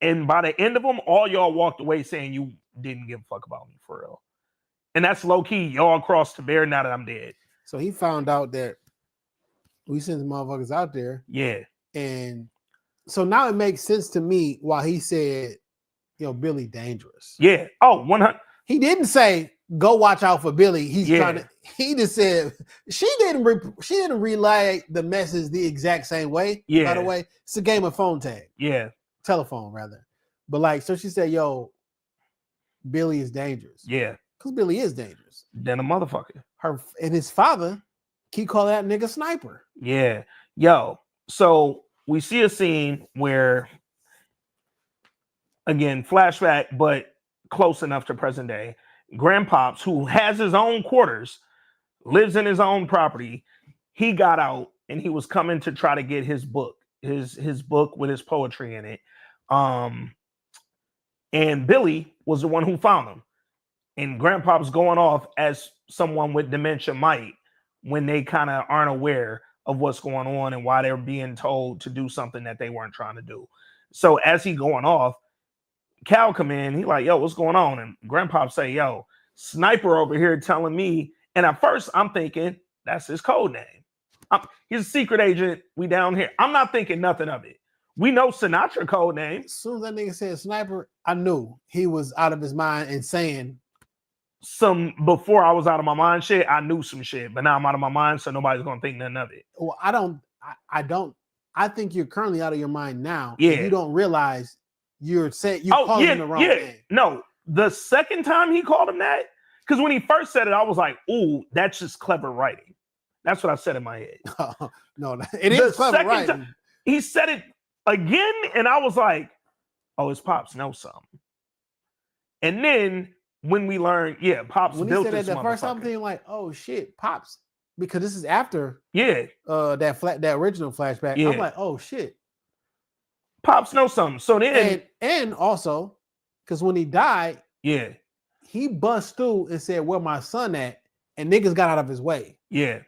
And by the end of them, all y'all walked away saying you didn't give a fuck about me for real. And that's low key, y'all crossed the bear now that I'm dead. So he found out that we sent the motherfuckers out there. Yeah. And so now it makes sense to me why he said, yo, Billy dangerous. Yeah. Oh, 100. He didn't say, go watch out for Billy. He's trying to, he just said, she didn't relay the message the exact same way. Yeah. By the way, it's a game of phone tag. Yeah. Telephone rather. But like, so she said, yo, Billy is dangerous. Yeah. Because Billy is dangerous. Then a motherfucker. Her and his father keep calling that nigga Sniper. Yeah. Yo. So we see a scene where, again, flashback, but close enough to present day. Grandpops, who has his own quarters, lives in his own property. He got out and he was coming to try to get his book, his book with his poetry in it. And Billy was the one who found him. And Grandpop's going off as someone with dementia might when they kind of aren't aware of what's going on and why they're being told to do something that they weren't trying to do. So as he going off, Cal come in, he like, yo, what's going on? And Grandpop say, yo, Sniper over here telling me. And at first I'm thinking that's his code name. He's a secret agent. We down here. I'm not thinking nothing of it. We know Sinatra code name. As soon as that nigga said Sniper, I knew he was out of his mind and saying some before I was out of my mind shit. I knew some shit, but now I'm out of my mind, so nobody's gonna think nothing of it. Well, I think you're currently out of your mind now. Yeah. You don't realize you're calling him the wrong name. No, the second time he called him that, because when he first said it, I was like, ooh, that's just clever writing. That's what I said in my head. No, it is clever writing. He said it again, and I was like, oh, his Pops knows something. And then when we learned, Pops when built he said this that the first time, I'm motherfucker. thinking like, oh shit, Pops, because this is after that original flashback. Yeah. I'm like, oh shit, Pops knows something. So then, and also because when he died, he bust through and said, "Where my son at?" And niggas got out of his way. Yeah.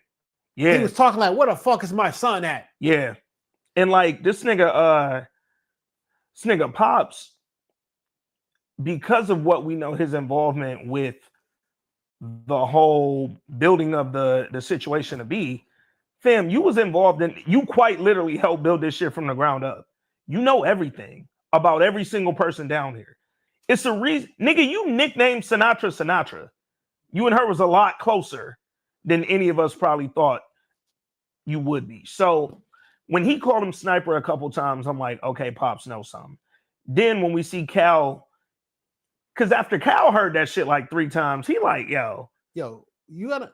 He was talking like, "Where the fuck is my son at?" Yeah. And like this nigga Pops, because of what we know his involvement with the whole building of the situation to be, fam, you was involved in, you quite literally helped build this shit from the ground up. You know everything about every single person down here. It's a reason, nigga, you nicknamed Sinatra. You and her was a lot closer than any of us probably thought you would be. So when he called him Sniper a couple times, I'm like, okay, Pops knows something. Then when we see Cal, because after Cal heard that shit like 3 times, he like, yo, you gotta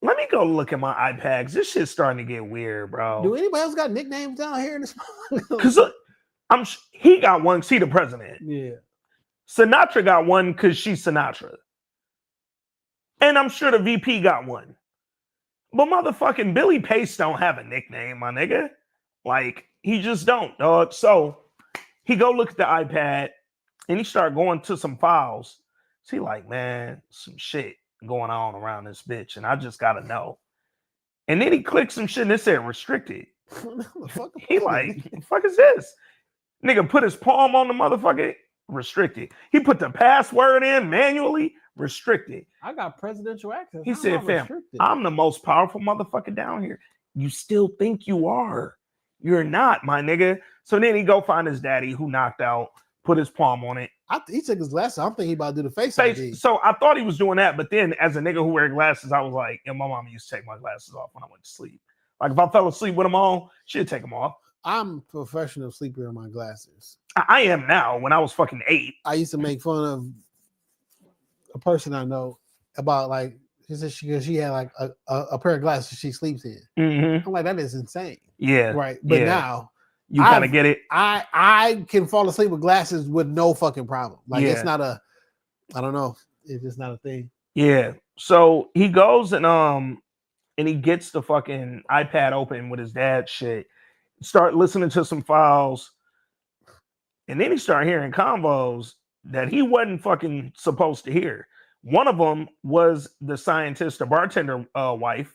let me go look at my iPads. This shit's starting to get weird, bro. Do anybody else got nicknames down here in this? Because he got one because he the president. Yeah. Sinatra got one because she's Sinatra. And I'm sure the VP got one. But motherfucking Billy Pace don't have a nickname, my nigga. Like, he just don't, dog. So he go look at the iPad and he start going to some files. So he like, man, some shit going on around this bitch. And I just gotta know. And then he clicked some shit and it said restricted. He like, the fuck is this? Nigga put his palm on the motherfucker, restricted. He put the password in manually, restricted. I got presidential access. He said, fam, I'm the most powerful motherfucker down here. You still think you are. You're not, my nigga. So then he go find his daddy who knocked out, put his palm on it. He took his glasses. I'm thinking he about to do the face ID. So I thought he was doing that, but then as a nigga who wear glasses, I was like, my mama used to take my glasses off when I went to sleep. Like if I fell asleep with them on, she'd take them off. I'm a professional sleeper in my glasses. I am now. When I was fucking 8. I used to make fun of a person I know about like She said she had like a pair of glasses she sleeps in. Mm-hmm. I'm like, that is insane. Yeah. Right. But yeah. now You kind of get it. I can fall asleep with glasses with no fucking problem. Like Yeah. it's not I don't know. It's just not a thing. Yeah. So he goes and he gets the fucking iPad open with his dad's shit. Start listening to some files. And then he started hearing convos that he wasn't fucking supposed to hear. One of them was the scientist, the bartender wife.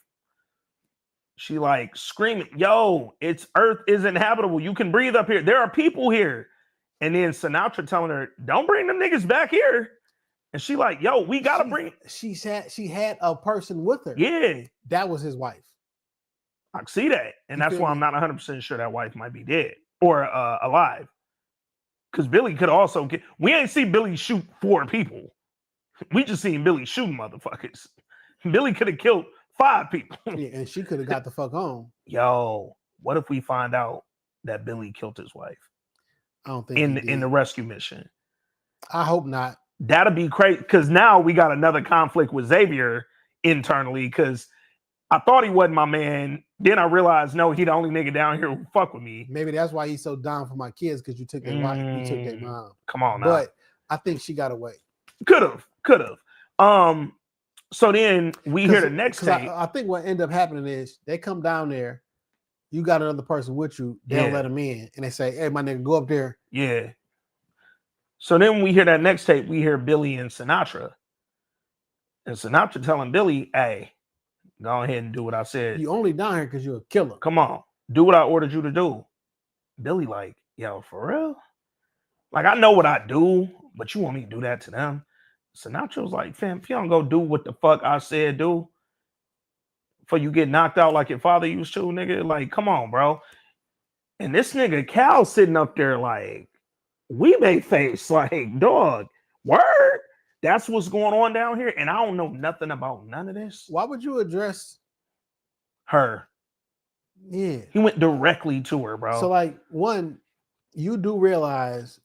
She like screaming, yo, Earth is inhabitable. You can breathe up here. There are people here. And then Sinatra telling her, don't bring them niggas back here. And she like, yo, we gotta bring. She had a person with her. Yeah. That was his wife. I can see that. And that's why I'm not 100% sure that wife might be dead or alive. Because Billy could also get. We ain't see Billy shoot 4 people. We just seen Billy shooting motherfuckers. Billy could have killed 5 people. Yeah, and she could have got the fuck home. Yo, what if we find out that Billy killed his wife? I don't think in the rescue mission. I hope not. That'd be crazy. Because now we got another conflict with Xavier internally. Because I thought he wasn't my man. Then I realized, no, he the only nigga down here who fuck with me. Maybe that's why he's so down for my kids, because you took their wife, you took their mom. Come on now. But I think she got away. Could have. So then we hear the next tape. I think what ended up happening is they come down there, you got another person with you, they'll let them in, and they say, hey, my nigga, go up there. Yeah. So then we hear that next tape, we hear Billy and Sinatra. And Sinatra telling Billy, hey, go ahead and do what I said. You only down here because you're a killer. Come on, do what I ordered you to do. Billy like, yo, for real? Like, I know what I do, but you want me to do that to them? Sinatra was like, fam, if you don't go do what the fuck I said do, before you get knocked out like your father used to, nigga, like, come on, bro. And this nigga Cal sitting up there like, we made face, like, dog, word? That's what's going on down here, and I don't know nothing about none of this. Why would you address her? Yeah. He went directly to her, bro. So, like, one, you do realize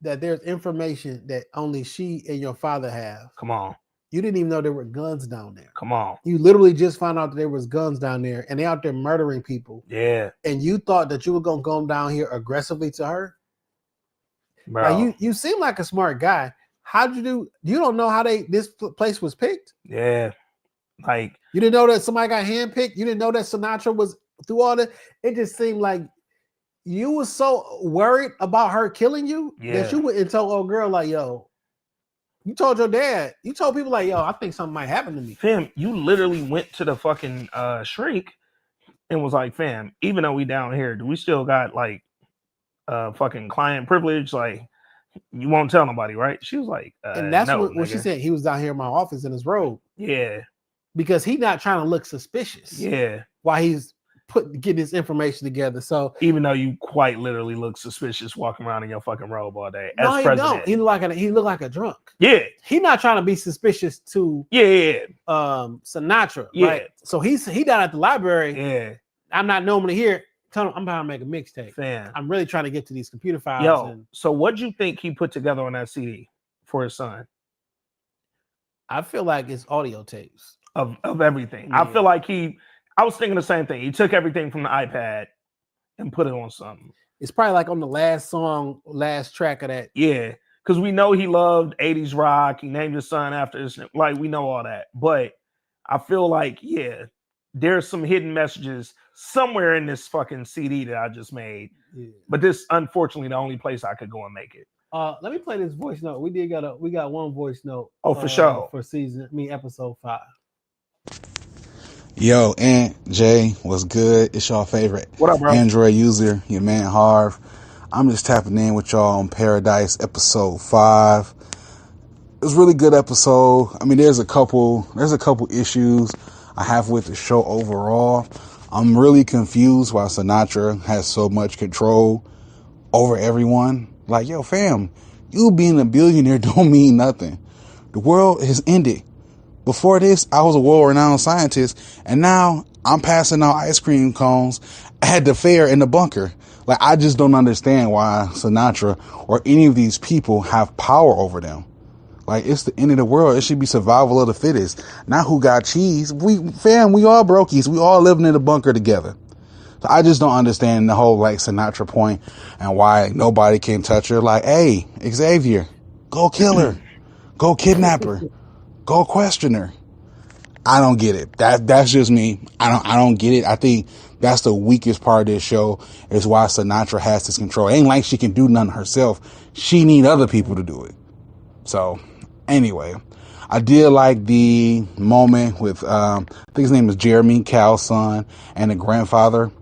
that there's information that only she and your father have. Come on. You didn't even know there were guns down there. Come on. You literally just found out that there was guns down there, and they out there murdering people. Yeah. And you thought that you were going to go down here aggressively to her? Bro. Like, you seem like a smart guy. How'd you do? You don't know how this place was picked? Yeah. Like, you didn't know that somebody got handpicked? You didn't know that Sinatra was through all that? It just seemed like you were so worried about her killing you that you went and told old girl, like, yo, you told your dad, you told people like, yo, I think something might happen to me. Fam, you literally went to the fucking shrink and was like, fam, even though we down here, do we still got like fucking client privilege? Like, you won't tell nobody, right? She was like, and that's no, what she said. He was down here in my office in his robe. Yeah. Because he's not trying to look suspicious. Yeah. While he's getting his information together. So even though you quite literally look suspicious walking around in your fucking robe all day. No, as he president. don't. He looked like a drunk. Yeah. He's not trying to be suspicious to Sinatra. Yeah. Right. So he down at the library. Yeah. I'm not normally here. Tell him I'm trying to make a mixtape. Fam. I'm really trying to get to these computer files. Yo, so what'd you think he put together on that CD for his son? I feel like it's audio tapes. Of everything. Yeah. I feel like I was thinking the same thing. He took everything from the iPad and put it on something. It's probably like on the last track of that. Yeah, because we know he loved 80s rock. He named his son after his, like, we know all that. But I feel like, there's some hidden messages somewhere in this fucking CD that I just made. Yeah. But this, unfortunately, the only place I could go and make it. Let me play this voice note. We got one voice note. Oh, for sure. For episode 5. Yo, Aunt Jay, what's good? It's y'all favorite what up, bro? Android user, your man Harv. I'm just tapping in with y'all on Paradise episode 5. It was a really good episode. I mean, there's a couple issues I have with the show overall. I'm really confused why Sinatra has so much control over everyone. Like, yo, fam, you being a billionaire don't mean nothing. The world has ended. Before this, I was a world-renowned scientist, and now I'm passing out ice cream cones at the fair in the bunker. Like, I just don't understand why Sinatra or any of these people have power over them. Like, it's the end of the world. It should be survival of the fittest, not who got cheese. We all brokies. We all living in a bunker together. So I just don't understand the whole like Sinatra point and why nobody can touch her. Like, hey, Xavier, go kill her, go kidnap her, go question her. I don't get it. That's just me. I don't get it. I think that's the weakest part of this show is why Sinatra has this control. It ain't like she can do nothing herself. She need other people to do it. So anyway, I did like the moment with, I think his name is Jeremy, Cal's son, and the grandfather.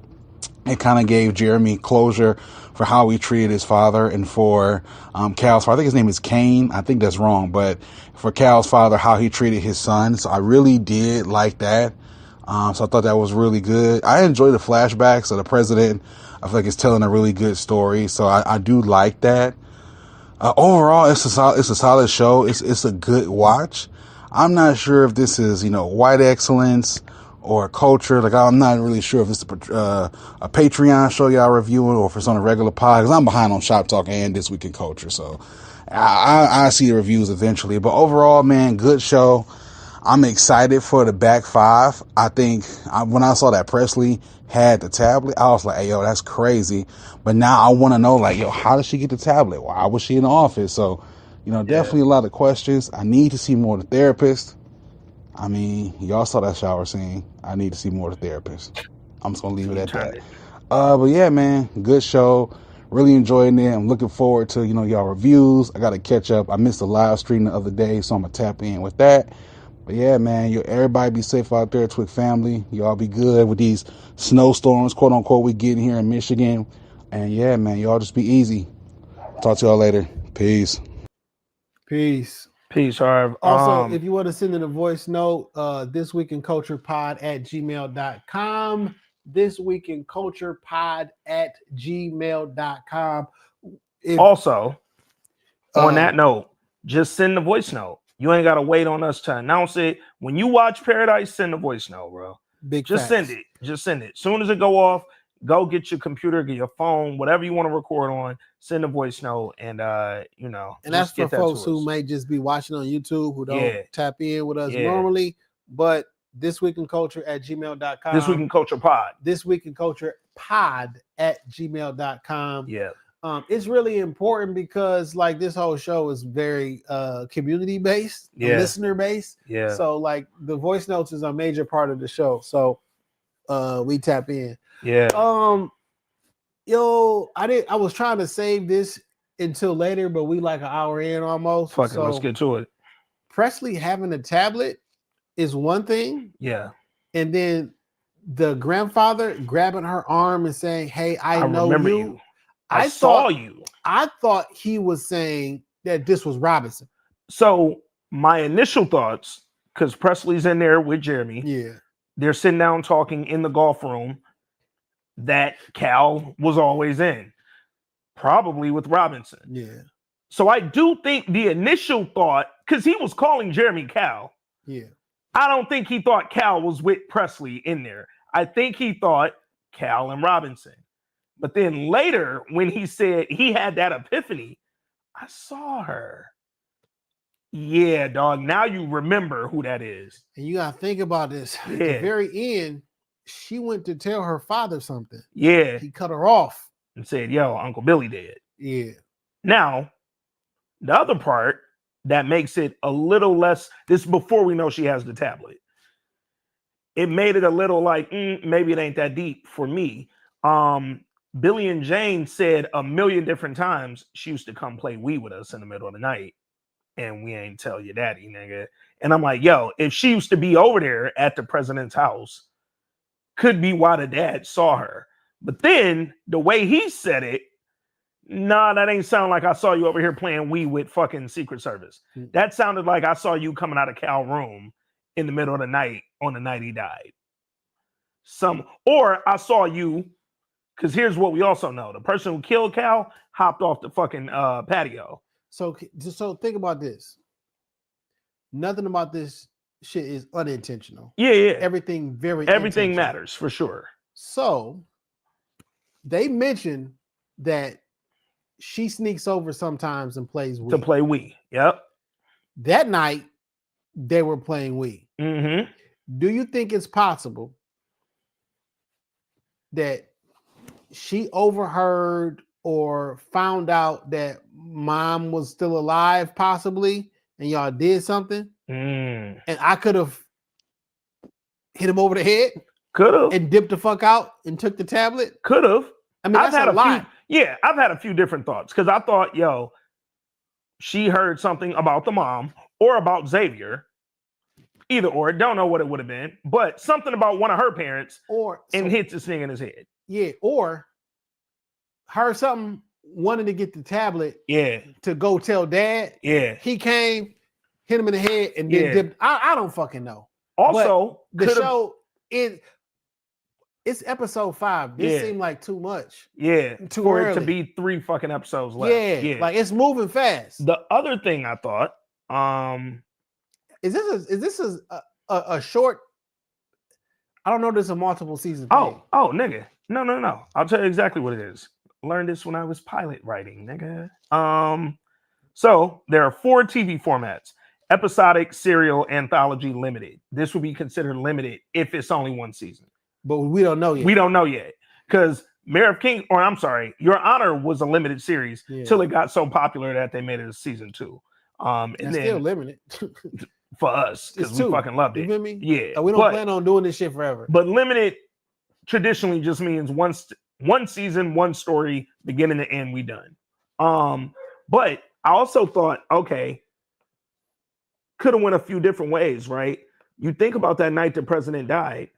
It kind of gave Jeremy closure for how he treated his father, and for Cal's father, I think his name is Kane. I think that's wrong, but for Cal's father, how he treated his son. So I really did like that. So I thought that was really good. I enjoy the flashbacks of the president. I feel like it's telling a really good story. So I do like that. Overall, it's a solid show. It's a good watch. I'm not sure if this is, white excellence or culture. Like, I'm not really sure if it's a Patreon show y'all reviewing or if it's on a regular pod, because I'm behind on Shop Talk and This Week in Culture. So I see the reviews eventually. But overall, man, good show. I'm excited for the back five. I think when I saw that Presley had the tablet, I was like, hey, yo, that's crazy. But now I want to know, like, yo, how did she get the tablet? Why was she in the office? So, definitely a lot of questions. I need to see more of the therapist. I mean, y'all saw that shower scene. I need to see more of the therapist. I'm just going to leave it at that. But yeah, man, good show. Really enjoying it. I'm looking forward to, y'all reviews. I got to catch up. I missed the live stream the other day, so I'm going to tap in with that. But yeah, man, everybody be safe out there, Twig family. Y'all be good with these snowstorms, quote unquote, we getting here in Michigan. And yeah, man, y'all just be easy. Talk to y'all later. Peace. Peace. Peace, Harv. Also, if you want to send in a voice note, thisweekinculturepod@gmail.com. thisweekinculturepod@gmail.com. Also, on that note, just send the voice note. You ain't got to wait on us to announce it. When you watch Paradise, send the voice note, bro. Just send it. Just send it. As soon as it go off, go get your computer, get your phone, whatever you want to record on, send a voice note, and And that's for folks who may just be watching on YouTube who don't tap in with us normally. But thisweekinculture@gmail.com. This Week in Culture Pod. thisweekinculturepod@gmail.com. Yeah. It's really important because like this whole show is very community based, listener based. Yeah. So like the voice notes is a major part of the show. So we tap in. Yeah. I was trying to save this until later, but we like an hour in almost. Fuck it, let's get to it. Presley having a tablet is one thing. Yeah. And then the grandfather grabbing her arm and saying, hey, I know remember you. I saw you. I thought he was saying that this was Robinson. So my initial thoughts, because Presley's in there with Jeremy. Yeah. They're sitting down talking in the golf room that Cal was always in, probably with Robinson. Yeah. So I do think the initial thought, because he was calling Jeremy Cal. Yeah. I don't think he thought Cal was with Presley in there. I think he thought Cal and Robinson. But then later, when he said he had that epiphany, I saw her. Yeah, dog. Now you remember who that is. And you got to think about this. At the very end, she went to tell her father something. Yeah. He cut her off. And said, yo, Uncle Billy dead. Yeah. Now, the other part that makes it a little less, this is before we know she has the tablet. It made it a little like, maybe it ain't that deep for me. Billy and Jane said a million different times she used to come play Wii with us in the middle of the night. And we ain't tell your daddy, nigga. And I'm like, yo, if she used to be over there at the president's house, could be why the dad saw her. But then the way he said it, nah, that ain't sound like I saw you over here playing Wii with fucking Secret Service. That sounded like I saw you coming out of Cal's room in the middle of the night on the night he died. Or I saw you, because here's what we also know. The person who killed Cal hopped off the fucking patio. So think about this. Nothing about this shit is unintentional. Yeah. Everything matters for sure. So they mentioned that she sneaks over sometimes and plays Wii. To play Wii. Yep. That night, they were playing Wii. Mm-hmm. Do you think it's possible that she overheard or found out that mom was still alive, possibly, and y'all did something? Mm. And I could have hit him over the head Could have. and dipped the fuck out and took the tablet? Could have. I mean, I've that's had a lot. I've had a few different thoughts because I thought, yo, she heard something about the mom or about Xavier. Either or, don't know what it would have been, but something about one of her parents and hits this thing in his head. Yeah, or heard something, wanted to get the tablet Yeah. to go tell dad. Yeah. He came, hit him in the head, and then dipped. I don't fucking know. Also, but the show it's episode 5. This seemed like too much. Yeah. Too for early. it to be 3 fucking episodes left. Yeah. Like it's moving fast. The other thing I thought, is this a short? I don't know. There's a multiple season. Oh, nigga. No. I'll tell you exactly what it is. Learned this when I was pilot writing, nigga. So there are 4 TV formats: episodic, serial, anthology, limited. This would be considered limited if it's only 1 season. But we don't know yet. We don't know yet because Mayor of King, or I'm sorry, Your Honor was a limited series till it got so popular that they made it a season 2. And it's then still limited for us because we fucking loved it. You feel me? Yeah, we don't plan on doing this shit forever. But limited traditionally just means one season, 1 story, beginning to end, we done. But I also thought, okay, could have went a few different ways, right? You think about that night the president died.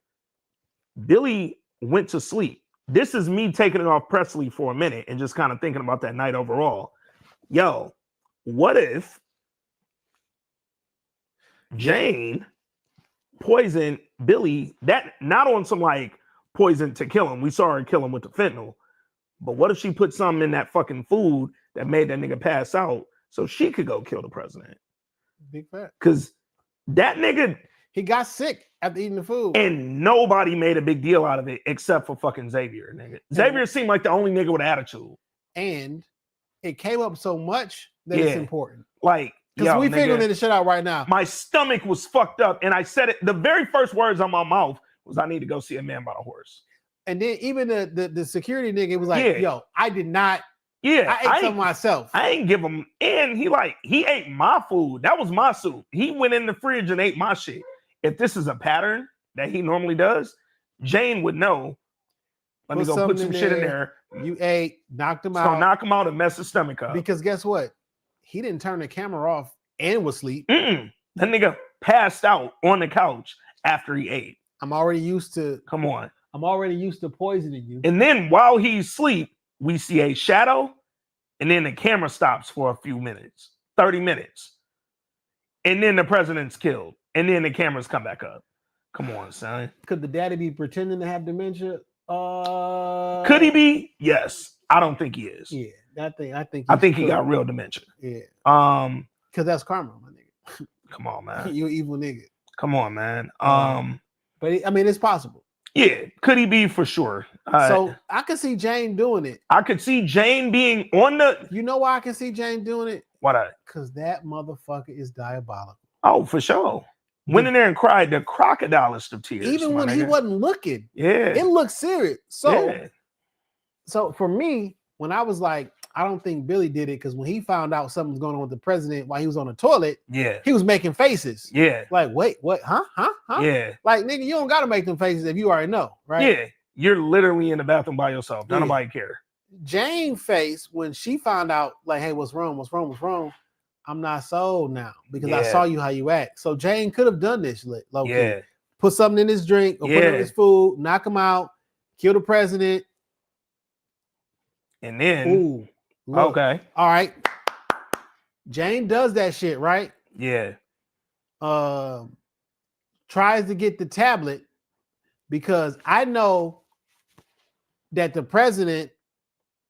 Billy went to sleep. This is me taking it off Presley for a minute and just kind of thinking about that night overall. Yo, what if Jane poisoned Billy? That not on some like poison to kill him. We saw her kill him with the fentanyl. But what if she put something in that fucking food that made that nigga pass out so she could go kill the president? Big fact. Because that nigga, he got sick after eating the food. And nobody made a big deal out of it except for fucking Xavier, nigga. Xavier seemed like the only nigga with attitude. And it came up so much that it's important. Like, because we figuring this shit out right now. My stomach was fucked up. And I said it, the very first words on my mouth was, I need to go see a man by the horse. And then even the security nigga was like, yo, I did not. Yeah, I ate some myself. I ain't give him. And he ate my food. That was my soup. He went in the fridge and ate my shit. If this is a pattern that he normally does, Jane would know. Let me go put some shit in there. You ate, knocked him out. So knock him out and mess his stomach up. Because guess what? He didn't turn the camera off and was asleep. That nigga passed out on the couch after he ate. I'm already used to. Come on. I'm already used to poisoning you. And then while he's asleep, we see a shadow, and then the camera stops for a few minutes, 30 minutes. And then the president's killed. And then the cameras come back up. Come on, son. Could the daddy be pretending to have dementia? Could he be? Yes. I don't think he is. Yeah, I think he got real dementia. Yeah. Because that's karma, my nigga. Come on, man. You evil nigga. Come on, man. But I mean, it's possible. Yeah, could he be for sure? So I could see Jane doing it. I could see Jane being on the. You know why I can see Jane doing it? Why? Because that motherfucker is diabolical. Oh, for sure. Went in there and cried the crocodilest of tears. Even when he wasn't looking. Yeah. It looked serious. So for me, when I was like, I don't think Billy did it, because when he found out something was going on with the president while he was on the toilet, he was making faces. Yeah. Like, wait, what? Huh? Yeah. Like, nigga, you don't gotta make them faces if you already know, right? Yeah. You're literally in the bathroom by yourself. Nobody care. Jane's face when she found out, like, hey, what's wrong? I'm not sold now because I saw you how you act. So Jane could have done this, low-key. Yeah. Put something in his drink or put it in his food, knock him out, kill the president. And then, okay. All right. Jane does that shit, right? Yeah. Tries to get the tablet because I know that the president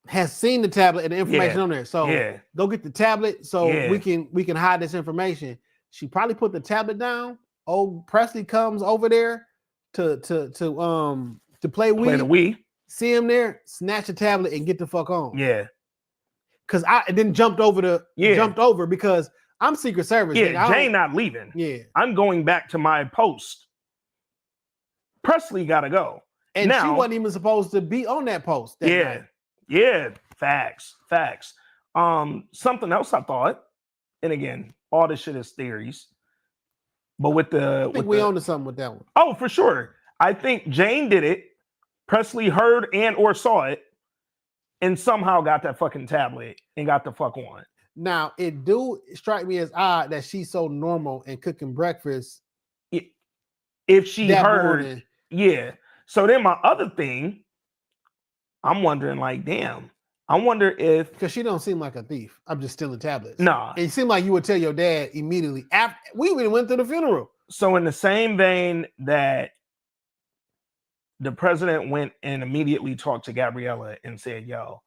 has seen the tablet and the information on there. So go get the tablet so we can hide this information. She probably put the tablet down. Old Presley comes over there to play Wii. The Wii. See him there, snatch the tablet and get the fuck on. Yeah. Cause I then jumped over because I'm Secret Service. Yeah, nigga. I Jane don't- not leaving. Yeah, I'm going back to my post. Presley got to go. and she Now- wasn't even supposed to be on that post. That Yeah, night. yeah, facts. Something else I thought, and again, all this shit is theories. But with the, I think we owned something with that one. oh, for sure. I think Jane did it. Presley heard and or saw it, and somehow got that fucking tablet and got the fuck on. Now, it do strike me as odd that she's so normal and cooking breakfast If she that heard, morning. yeah. So then my other thing, I'm wondering, like, damn, I wonder if Because she don't seem like a thief. I'm just stealing tablets. nah. It seemed like you would tell your dad immediately after we even went to the funeral. So in the same vein that the president went and immediately talked to Gabriella and said, yo,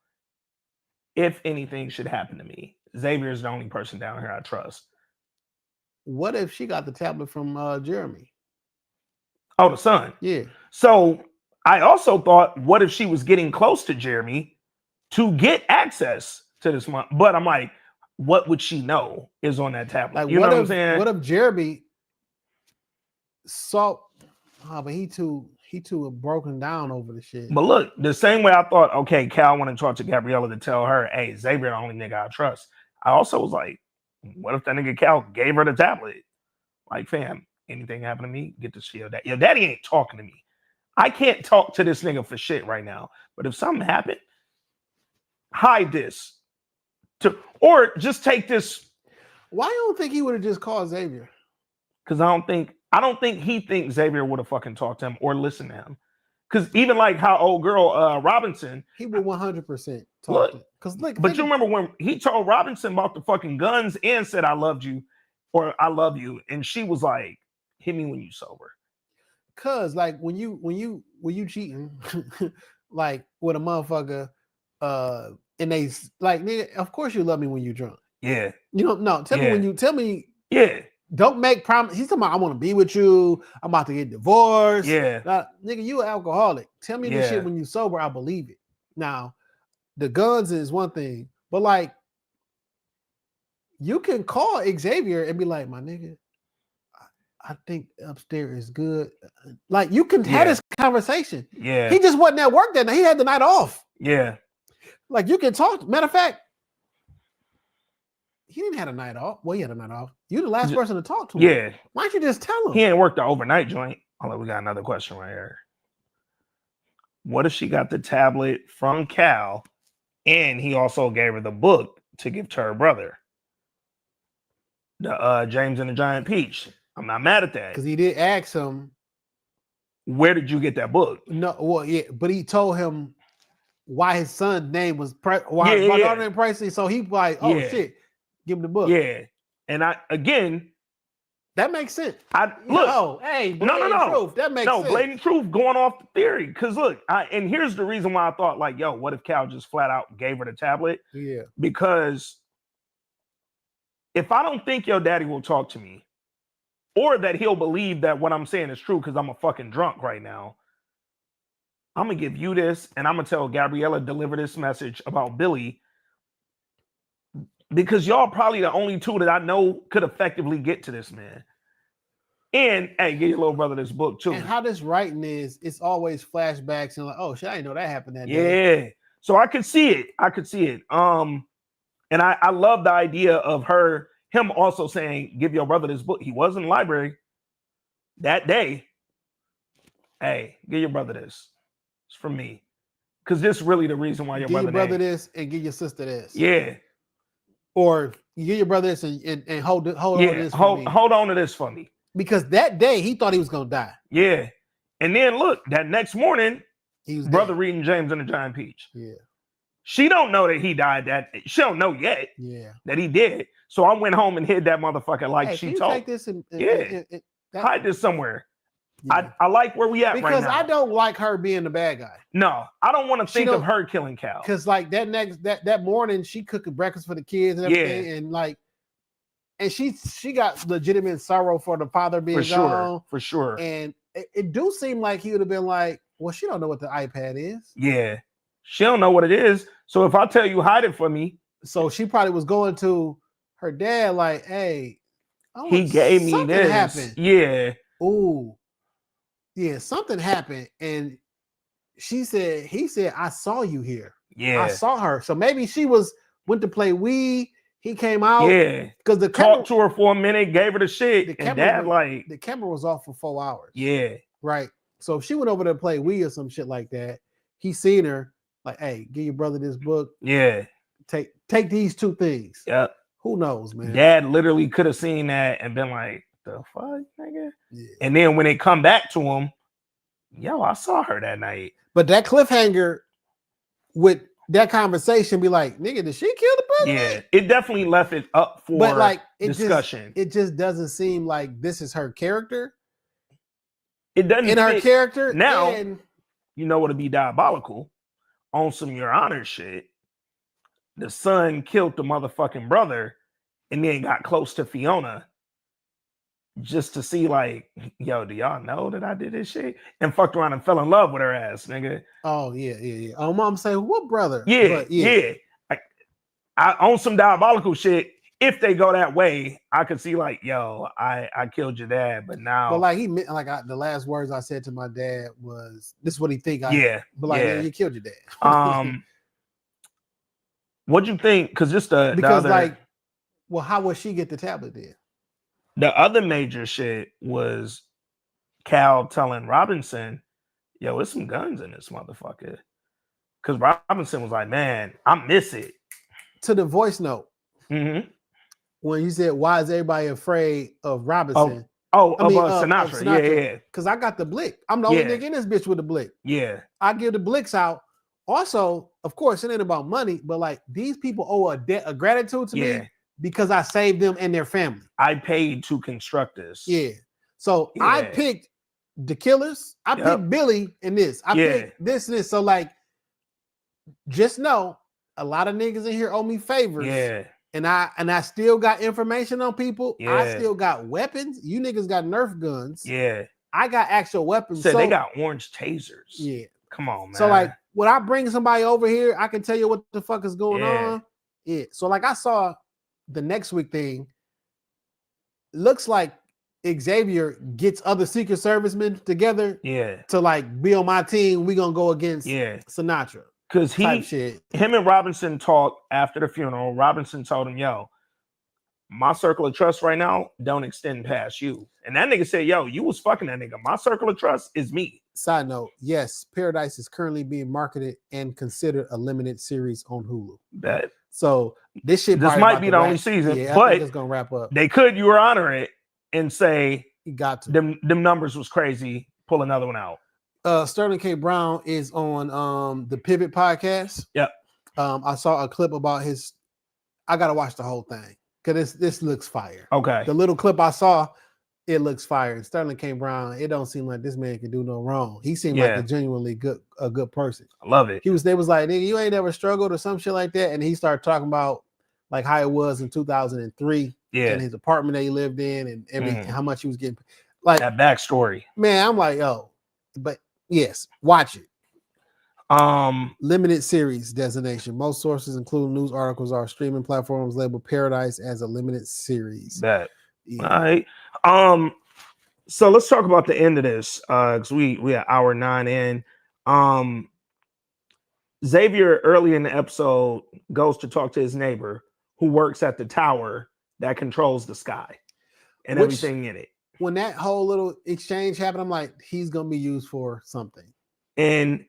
if anything should happen to me, Xavier is the only person down here I trust. What if she got the tablet from Jeremy? Oh, the son. Yeah. So I also thought, what if she was getting close to Jeremy to get access to this month? But I'm like, what would she know is on that tablet? Like You know what I'm saying? What if Jeremy saw but he too broken down over the shit. But look, the same way I thought, okay, Cal went and talked to Gabriella to tell her, hey, Xavier the only nigga I trust. I also was like, what if that nigga Cal gave her the tablet? Like, fam, anything happen to me, get this shit. Your daddy ain't talking to me. I can't talk to this nigga for shit right now. But if something happened, hide this. Or just take this. Why you don't think he would have just called Xavier? Because I don't think he thinks Xavier would have fucking talked to him or listened to him. Because even like how old girl Robinson, He would 100% talk Look, to. Because look, but you remember when he told Robinson about the fucking guns and said, I loved you or I love you. And she was like, hit me when you sober. Cause like when you cheating, like with a motherfucker, and they like, nigga, of course you love me when you drunk. Yeah. You don't know. Tell me Yeah. when you tell me. Yeah. Don't make promise. He's talking about I want to be with you. I'm about to get divorced. Yeah. Nigga, you an alcoholic. Tell me this Yeah. shit when you sober. I believe it. Now, the guns is one thing, but like, you can call Xavier and be like, my nigga, I think upstairs is good. Like, you can have Yeah. this conversation. Yeah. He just wasn't at work that night. He had the night off. Yeah. Like, you can talk. Matter of fact, he didn't have a night off. Well, he had a night off. You're the last person to talk to him. Yeah. Why don't you just tell him? He ain't worked the overnight joint. Hold on, we got another question right here. What if she got the tablet from Cal and he also gave her the book to give to her brother? The James and the Giant Peach. I'm not mad at that. Because he did ask him. Where did you get that book? No, well, yeah, but he told him why his son's name was Yeah, my yeah. daughter named Presley. So he like, oh Yeah. shit, give him the book. Yeah. And That makes sense. look, Oh, hey, No, no, blatant no. truth. That makes no, sense. blatant truth going off the theory. Because look, and here's the reason why I thought, like, yo, what if Cal just flat out gave her the tablet? Yeah. Because if I don't think your daddy will talk to me, or that he'll believe that what I'm saying is true because I'm a fucking drunk right now, I'm gonna give you this and I'm gonna tell Gabriella deliver this message about Billy, because y'all probably the only two that I know could effectively get to this man. And hey, give your little brother this book too. And how this writing is, it's always flashbacks and like, oh shit, I didn't know that happened that day. Yeah. So I could see it. And I love the idea of him also saying, give your brother this book. He was in the library that day. Hey, give your brother this. It's from me. Because this is really the reason why Give your brother this and give your sister this. Yeah. Or you give your brother this and hold on to this. Hold on to this for me. Because that day he thought he was gonna die. Yeah. And then look, that next morning, He was brother dead. reading James and the Giant Peach. Yeah. She don't know that he died she don't know yet Yeah. that he did. So I went home and hid that motherfucker like Hey, she can you told. take this and Yeah. Hide this somewhere. yeah. I like where we at right Because now. I don't like her being the bad guy. No, I don't want to She think of don't- her killing Cal. Because like that morning she cooking breakfast for the kids and everything, and like, and she got legitimate sorrow for the father being gone. For sure. And it do seem like he would have been like, well, she don't know what the iPad is, Yeah. She don't know what it is. So if I tell you hide it for me, so she probably was going to her dad like, hey, He gave me something this. happened. Yeah. Ooh, yeah, something happened, and he said, I saw you here. Yeah. I saw her. So maybe she went to play weed. He came out. Yeah. Because the talked to her for a minute, gave her the shit, the and camera dad the camera was off for 4 hours. yeah. Right. So if she went over there to play weed or some shit like that, he seen her like, hey, give your brother this book. Yeah. Take these 2 things. Yep. Who knows, man? Dad literally could have seen that and been like, the fuck, nigga? Yeah. And then when it come back to him, yo, I saw her that night. But that cliffhanger with that conversation be like, nigga, did she kill the president? Yeah, it definitely left it up for but like discussion. It just doesn't seem like this is her character. It doesn't in her character. Now, and you know what'd be diabolical? On some Your Honor shit, the son killed the motherfucking brother and then got close to Fiona just to see, like, yo, do y'all know that I did this shit? And fucked around and fell in love with her ass, nigga. Oh, yeah. Oh, mom say, what brother? Yeah, But, yeah. I on some diabolical shit. If they go that way, I could see like, yo, I killed your dad, but now, But like the last words I said to my dad was, "This is what he think." But like, yeah. man, you killed your dad. What'd you think? Because just the because other, like, well, how would she get the tablet then? The other major shit was Cal telling Robinson, "Yo, there's some guns in this motherfucker." Because Robinson was like, "Man, I miss it." To the voice note. Mm-hmm. When you said, why is everybody afraid of Robinson? Sinatra. Yeah. Because I got the blick. I'm the only nigga in this bitch with the blick. Yeah. I give the blicks out. Also, of course, it ain't about money, but like these people owe a debt of gratitude to me because I saved them and their family. I paid to construct this. Yeah. So I picked the killers. I picked Billy in this. I picked this and this. So like, just know a lot of niggas in here owe me favors. Yeah. And I still got information on people. Yeah. I still got weapons. You niggas got Nerf guns. Yeah. I got actual weapons. So they got orange tasers. Yeah. Come on, man. So like when I bring somebody over here, I can tell you what the fuck is going on. Yeah. So like I saw the next week thing. Looks like Xavier gets other Secret Servicemen together. Yeah. To like be on my team. We gonna go against Sinatra. Because him and Robinson talked after the funeral. Robinson told him, yo, my circle of trust right now don't extend past you. And that nigga said, yo, you was fucking that nigga. My circle of trust is me. Side note, yes, Paradise is currently being marketed and considered a limited series on Hulu. Bet. So this might be the only season, but it's gonna wrap up. They could, Your Honor, it and say you got to them numbers was crazy. Pull another one out. Sterling K. Brown is on the Pivot podcast. Yep. I saw a clip about his. I gotta watch the whole thing because this looks fire. Okay. The little clip I saw, it looks fire. And Sterling K. Brown, it don't seem like this man can do no wrong. He seemed like a genuinely good person. I love it. They was like, nigga, you ain't ever struggled or some shit like that. And he started talking about like how it was in 2003. Yeah. And his apartment that he lived in and how much he was getting. Like that backstory. Man, I'm like, yo, but yes, watch it. Limited series designation. Most sources, including news articles, are streaming platforms labeled Paradise as a limited series. That all right. So let's talk about the end of this. Because we are hour 9 in. Xavier early in the episode goes to talk to his neighbor who works at the tower that controls the sky and everything in it. When that whole little exchange happened, I'm like, he's gonna be used for something. And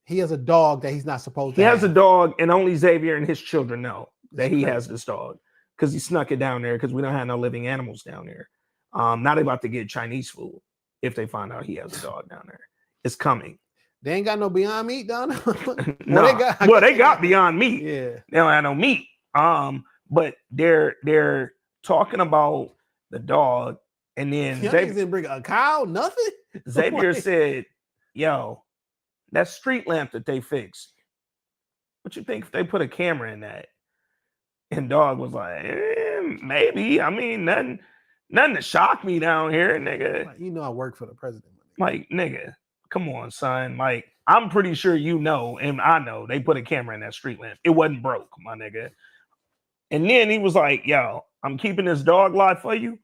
he has a dog that he's not supposed to have. He has a dog, and only Xavier and his children know that he has this dog because he snuck it down there because we don't have no living animals down there. Now they about to get Chinese food if they find out he has a dog down there. It's coming. They ain't got no Beyond Meat down there. No, they got Beyond Meat. Yeah, they don't have no meat. But they're talking about the dog, and then Xavier didn't bring a cow, nothing. Xavier said, "Yo, that street lamp that they fixed. What you think if they put a camera in that?" And dog was like, "Maybe. I mean, nothing to shock me down here, nigga. You know, I work for the president. Like, nigga, come on, son. Like, I'm pretty sure you know, and I know they put a camera in that street lamp. It wasn't broke, my nigga." And then he was like, yo, I'm keeping this dog live for you.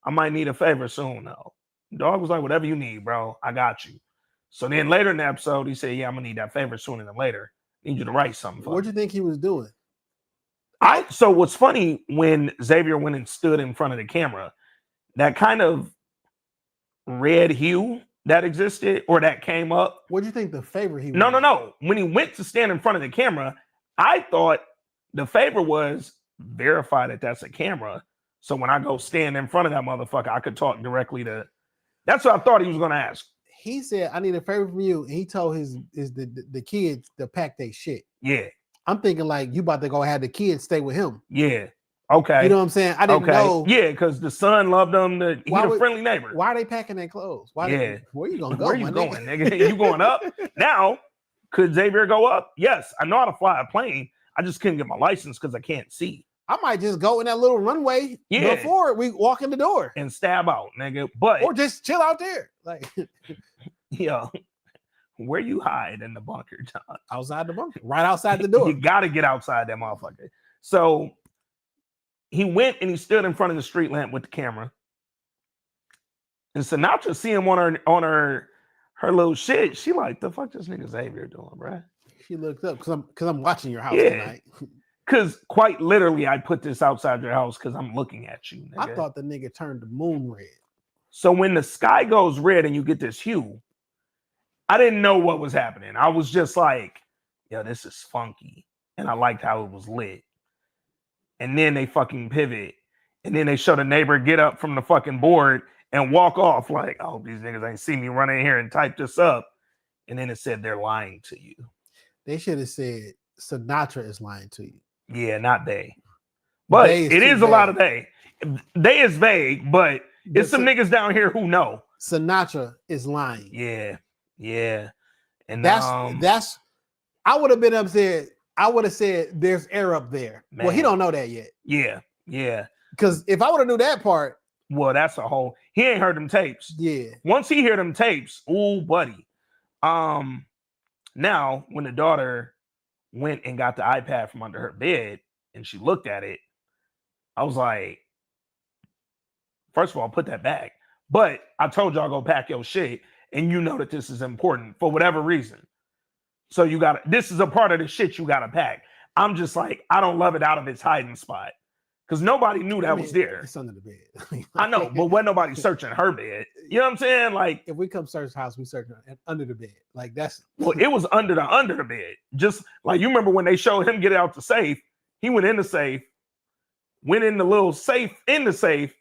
I might need a favor soon, though. Dog was like, whatever you need, bro. I got you. So then later in the episode, he said, yeah, I'm going to need that favor sooner than later. I need you to write something for What do me. you think he was doing? So what's funny, when Xavier went and stood in front of the camera, that kind of red hue that existed or that came up. What do you think the favor he was? No. When he went to stand in front of the camera, I thought the favor was verify that that's a camera. So when I go stand in front of that motherfucker, I could talk directly to. That's what I thought he was going to ask. He said, I need a favor from you. And he told the kids to pack their shit. Yeah. I'm thinking like you about to go have the kids stay with him. Yeah. Okay. You know what I'm saying? I didn't know. Yeah, because the son loved them. He's a friendly neighbor. Why are they packing their clothes? Where you gonna go? Where you going, nigga? You going up? Now, could Xavier go up? Yes. I know how to fly a plane. I just couldn't get my license because I can't see. I might just go in that little runway before we walk in the door and stab out, nigga. But or just chill out there. Like yo, where you hide in the bunker, John? Outside the bunker, right outside the door. You gotta get outside that motherfucker. So he went and he stood in front of the street lamp with the camera. And Sinatra see him on her little shit. She like, the fuck this nigga Xavier doing, bruh? She looked up because I'm watching your house tonight. Because quite literally, I put this outside your house because I'm looking at you, nigga. I thought the nigga turned the moon red. So when the sky goes red and you get this hue, I didn't know what was happening. I was just like, yo, this is funky. And I liked how it was lit. And then they fucking pivot. And then they show the neighbor get up from the fucking board and walk off like, oh, these niggas ain't see me run in here and type this up. And then it said they're lying to you. They should have said Sinatra is lying to you. Yeah, not they. But it is a lot of they. They is vague, but it's some niggas down here who know. Sinatra is lying. Yeah. And that's I would have been upset. I would have said there's air up there. Man. Well, he don't know that yet. Yeah. Because if I would have knew that part. Well, that's a whole. He ain't heard them tapes. Yeah. Once he hear them tapes, ooh, buddy. Now, when the daughter went and got the iPad from under her bed and she looked at it, I was like, first of all, put that back. But I told y'all go pack your shit, and you know that this is important for whatever reason. So this is a part of the shit you gotta pack. I'm just like, I don't love it out of its hiding spot. Because nobody knew that was there. It's under the bed. I know, but wasn't nobody searching her bed. You know what I'm saying? Like, if we come search the house, we search under the bed. Like that's well, it was under the bed. Just like you remember when they showed him get out the safe, he went in the safe, went in the little safe in the safe,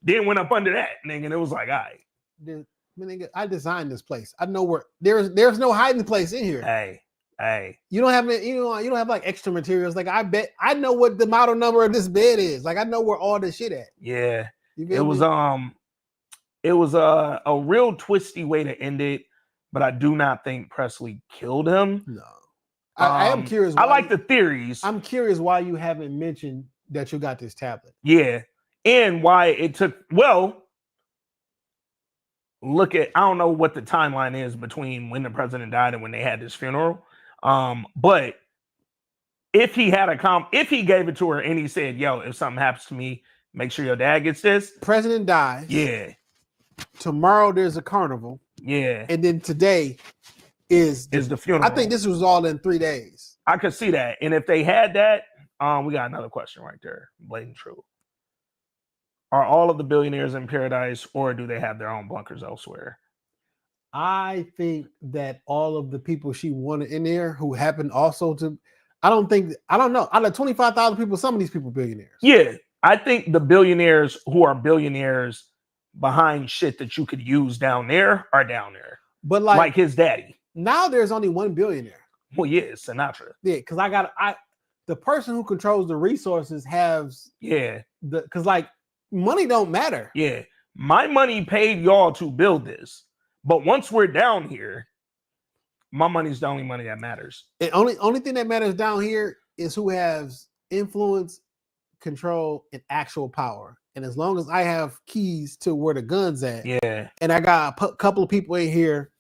then went up under that nigga, and it was like, all right. Dude, nigga, I designed this place. I know where there's no hiding place in here. Hey. You don't have you don't have like extra materials. Like I bet I know what the model number of this bed is. Like I know where all this shit at. Yeah. It was a real twisty way to end it, but I do not think Presley killed him. No. I am curious. I like the theories. I'm curious why you haven't mentioned that you got this tablet. Yeah. And why it took look at I don't know what the timeline is between when the president died and when they had this funeral. But if he had if he gave it to her and he said, yo, if something happens to me, make sure your dad gets this. President dies. Yeah. Tomorrow there's a carnival. Yeah. And then today is the funeral. I think this was all in 3 days. I could see that. And if they had that, we got another question right there. Blatant true. Are all of the billionaires in paradise, or do they have their own bunkers elsewhere? I think that all of the people she wanted in there who happened also to, I don't know. Out of 25,000 people, some of these people are billionaires. Yeah. I think the billionaires who are billionaires behind shit that you could use down there are down there. But like his daddy. Now there's only one billionaire. Well, yeah, Sinatra. Yeah, because the person who controls the resources has because like money don't matter. Yeah. My money paid y'all to build this. But once we're down here, my money's the only money that matters. The only thing that matters down here is who has influence, control, and actual power. And as long as I have keys to where the gun's at, and I got a couple of people in here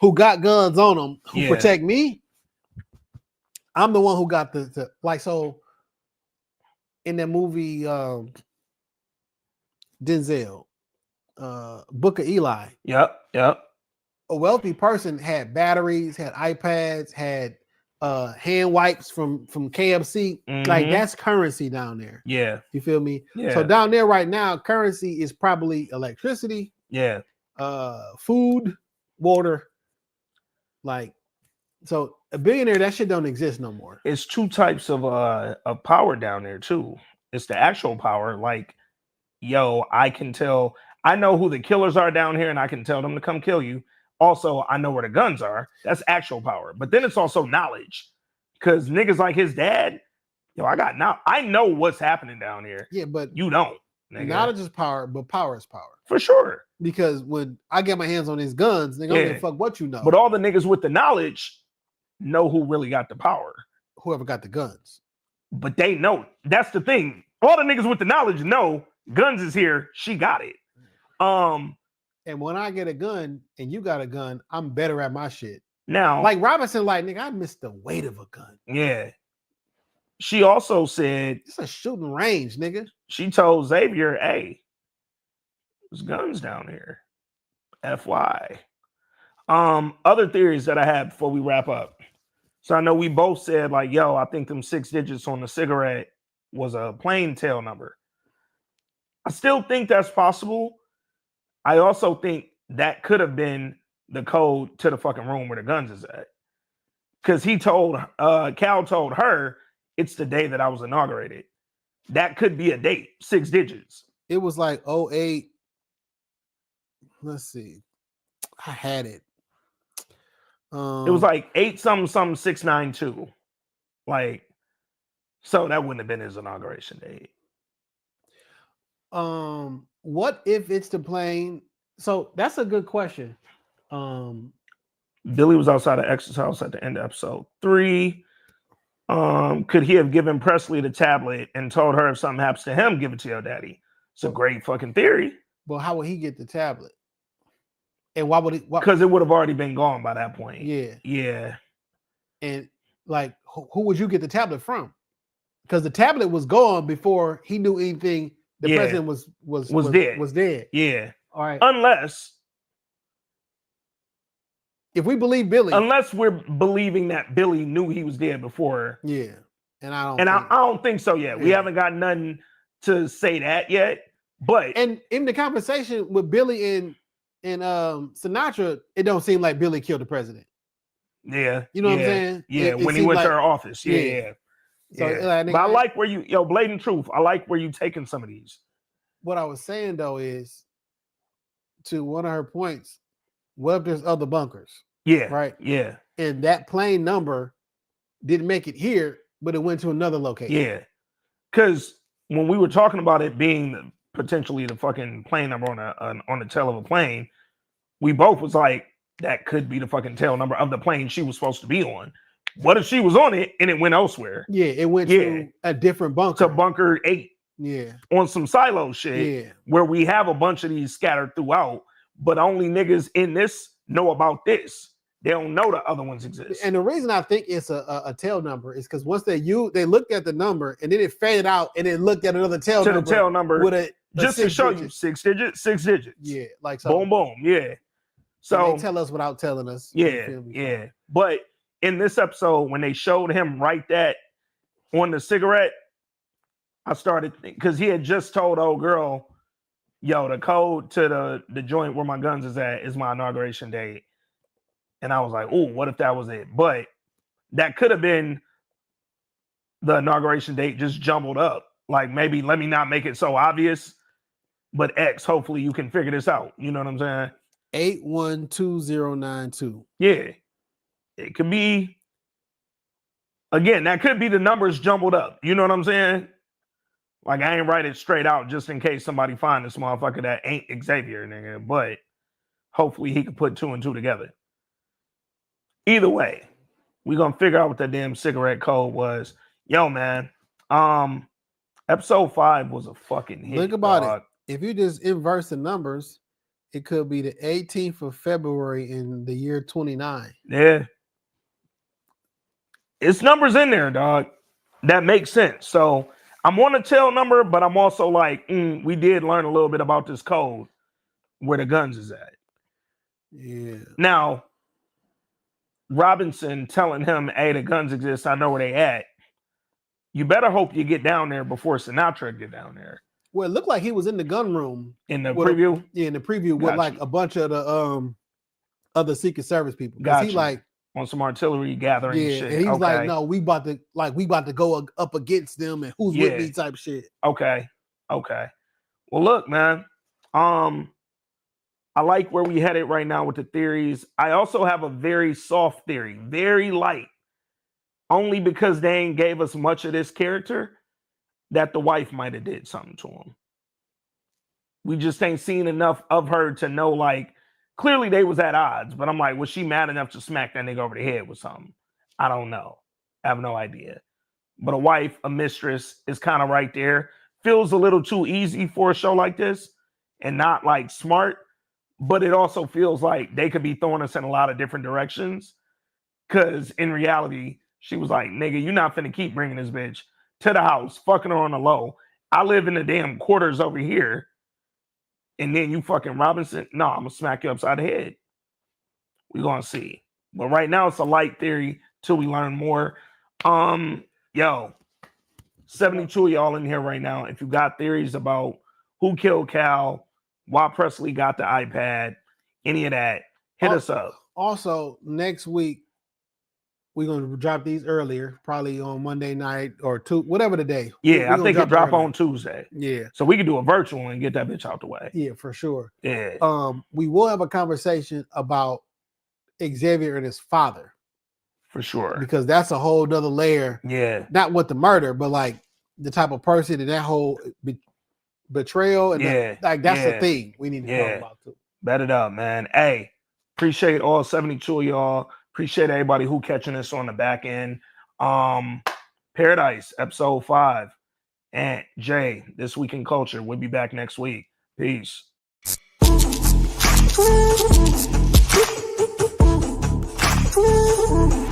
who got guns on them who protect me, I'm the one who got the like. So in that movie Denzel, Book of Eli. Yep. A wealthy person had batteries, had iPads, had hand wipes from KFC. Like that's currency down there. Yeah. You feel me? Yeah. So down there right now, currency is probably electricity, food, water. Like, so a billionaire, that shit don't exist no more. It's two types of power down there too. It's the actual power, like, yo, I can tell, I know who the killers are down here, and I can tell them to come kill you. Also, I know where the guns are. That's actual power. But then it's also knowledge. Because niggas like his dad, yo, I know what's happening down here. Yeah, but you don't. Nigga. Knowledge is power, but power is power. For sure. Because when I get my hands on these guns, nigga, I don't give a fuck what you know. But all the niggas with the knowledge know who really got the power. Whoever got the guns. But they know. That's the thing. All the niggas with the knowledge know guns is here. She got it. And when I get a gun and you got a gun, I'm better at my shit. Now, like Robinson, like, nigga, I missed the weight of a gun. Yeah. She also said it's a shooting range, nigga. She told Xavier, hey, there's guns down here. FY. Other theories that I had before we wrap up. So I know we both said, like, yo, I think them 6 digits on the cigarette was a plain tail number. I still think that's possible. I also think that could have been the code to the fucking room where the guns is at. Because Cal told her it's the day that I was inaugurated. That could be a date, 6 digits. It was like 08. Let's see. I had it. It was like 8-something-692. Like, so that wouldn't have been his inauguration date. What if it's the plane? So that's a good question. Billy was outside of X's house at the end of episode 3. Could he have given Presley the tablet and told her if something happens to him, give it to your daddy? It's a great fucking theory. But how would he get the tablet? And why would he? Because it would have already been gone by that point. Yeah. And like, who would you get the tablet from? Because the tablet was gone before he knew anything. The president was dead. Was dead. Yeah. All right. Unless, if we believe Billy, unless we're believing that Billy knew he was dead before. Yeah. And I don't think so yet. Yeah. We haven't got nothing to say that yet. But and in the conversation with Billy and Sinatra, it don't seem like Billy killed the president. Yeah. You know what I'm saying? Yeah. When he went to her office. Yeah. So, but I like where you, blatant truth. I like where you taking some of these. What I was saying though is, to one of her points, what if there's other bunkers? Yeah. Right. Yeah. And that plane number didn't make it here, but it went to another location. Yeah. Because when we were talking about it being potentially the fucking plane number on the tail of a plane, we both was like, that could be the fucking tail number of the plane she was supposed to be on. What if she was on it and it went elsewhere? Yeah, it went to a different bunker. To bunker 8. Yeah. On some silo shit. Yeah. Where we have a bunch of these scattered throughout, but only niggas in this know about this. They don't know the other ones exist. And the reason I think it's a tail number is because once they looked at the number and then it faded out and then looked at another tail number. The tail number with a just to show you 6 digits. Yeah, like so. Boom, boom. Yeah. So they tell us without telling us. Yeah. But in this episode, when they showed him write that on the cigarette, I started because he had just told old girl, yo, the code to the joint where my guns is at is my inauguration date. And I was like, oh, what if that was it? But that could have been the inauguration date just jumbled up. Like, maybe let me not make it so obvious, but X, hopefully you can figure this out. You know what I'm saying? 812092. Yeah. It could be, again, that could be the numbers jumbled up. You know what I'm saying? Like, I ain't write it straight out just in case somebody find this motherfucker that ain't Xavier, nigga. But hopefully he can put 2 and 2 together. Either way, we're going to figure out what that damn cigarette code was. Yo, man, episode 5 was a fucking hit. Think about it. If you just inverse the numbers, it could be the 18th of February in the year 29. Yeah. It's numbers in there, dog. That makes sense. So I'm on a tail number, but I'm also like, we did learn a little bit about this code where the guns is at. Yeah. Now, Robinson telling him, hey, the guns exist. I know where they at. You better hope you get down there before Sinatra get down there. Well, it looked like he was in the gun room In the with preview? in the preview with Gotcha. like a bunch of the other Secret Service people. Gotcha. He like On some artillery gathering yeah, shit. and he was Okay. like, no, we about to go up against them and who's with me type shit. Okay. Well, look, man. I like where we headed right now with the theories. I also have a very soft theory, very light, only because they ain't gave us much of this character, that the wife might have did something to him. We just ain't seen enough of her to know, like, clearly they was at odds, but I'm like, was she mad enough to smack that nigga over the head with something? I don't know. I have no idea. But a wife, a mistress is kind of right there. Feels a little too easy for a show like this and not like smart, but it also feels like they could be throwing us in a lot of different directions. Because in reality, she was like, nigga, you're not finna keep bringing this bitch to the house, fucking her on the low. I live in the damn quarters over here. And then you fucking Robinson. No, I'm gonna smack you upside the head. We're gonna see. But right now it's a light theory till we learn more. 72 of y'all in here right now. If you got theories about who killed Cal, why Presley got the iPad, any of that, hit us up. Also, next week we're gonna drop these earlier, probably on Monday night or whatever the day. Yeah, I think it drop on Tuesday. Yeah. So we can do a virtual and get that bitch out the way. Yeah, for sure. Yeah. We will have a conversation about Xavier and his father. For sure. Because that's a whole nother layer. Yeah. Not with the murder, but like the type of person and that whole betrayal and that's the thing we need to talk about too. Bet it up, man. Hey, appreciate all 72 of y'all. Appreciate everybody who catching us on the back end. Paradise, episode 5. And Jay, This Week in Culture. We'll be back next week. Peace. Ooh.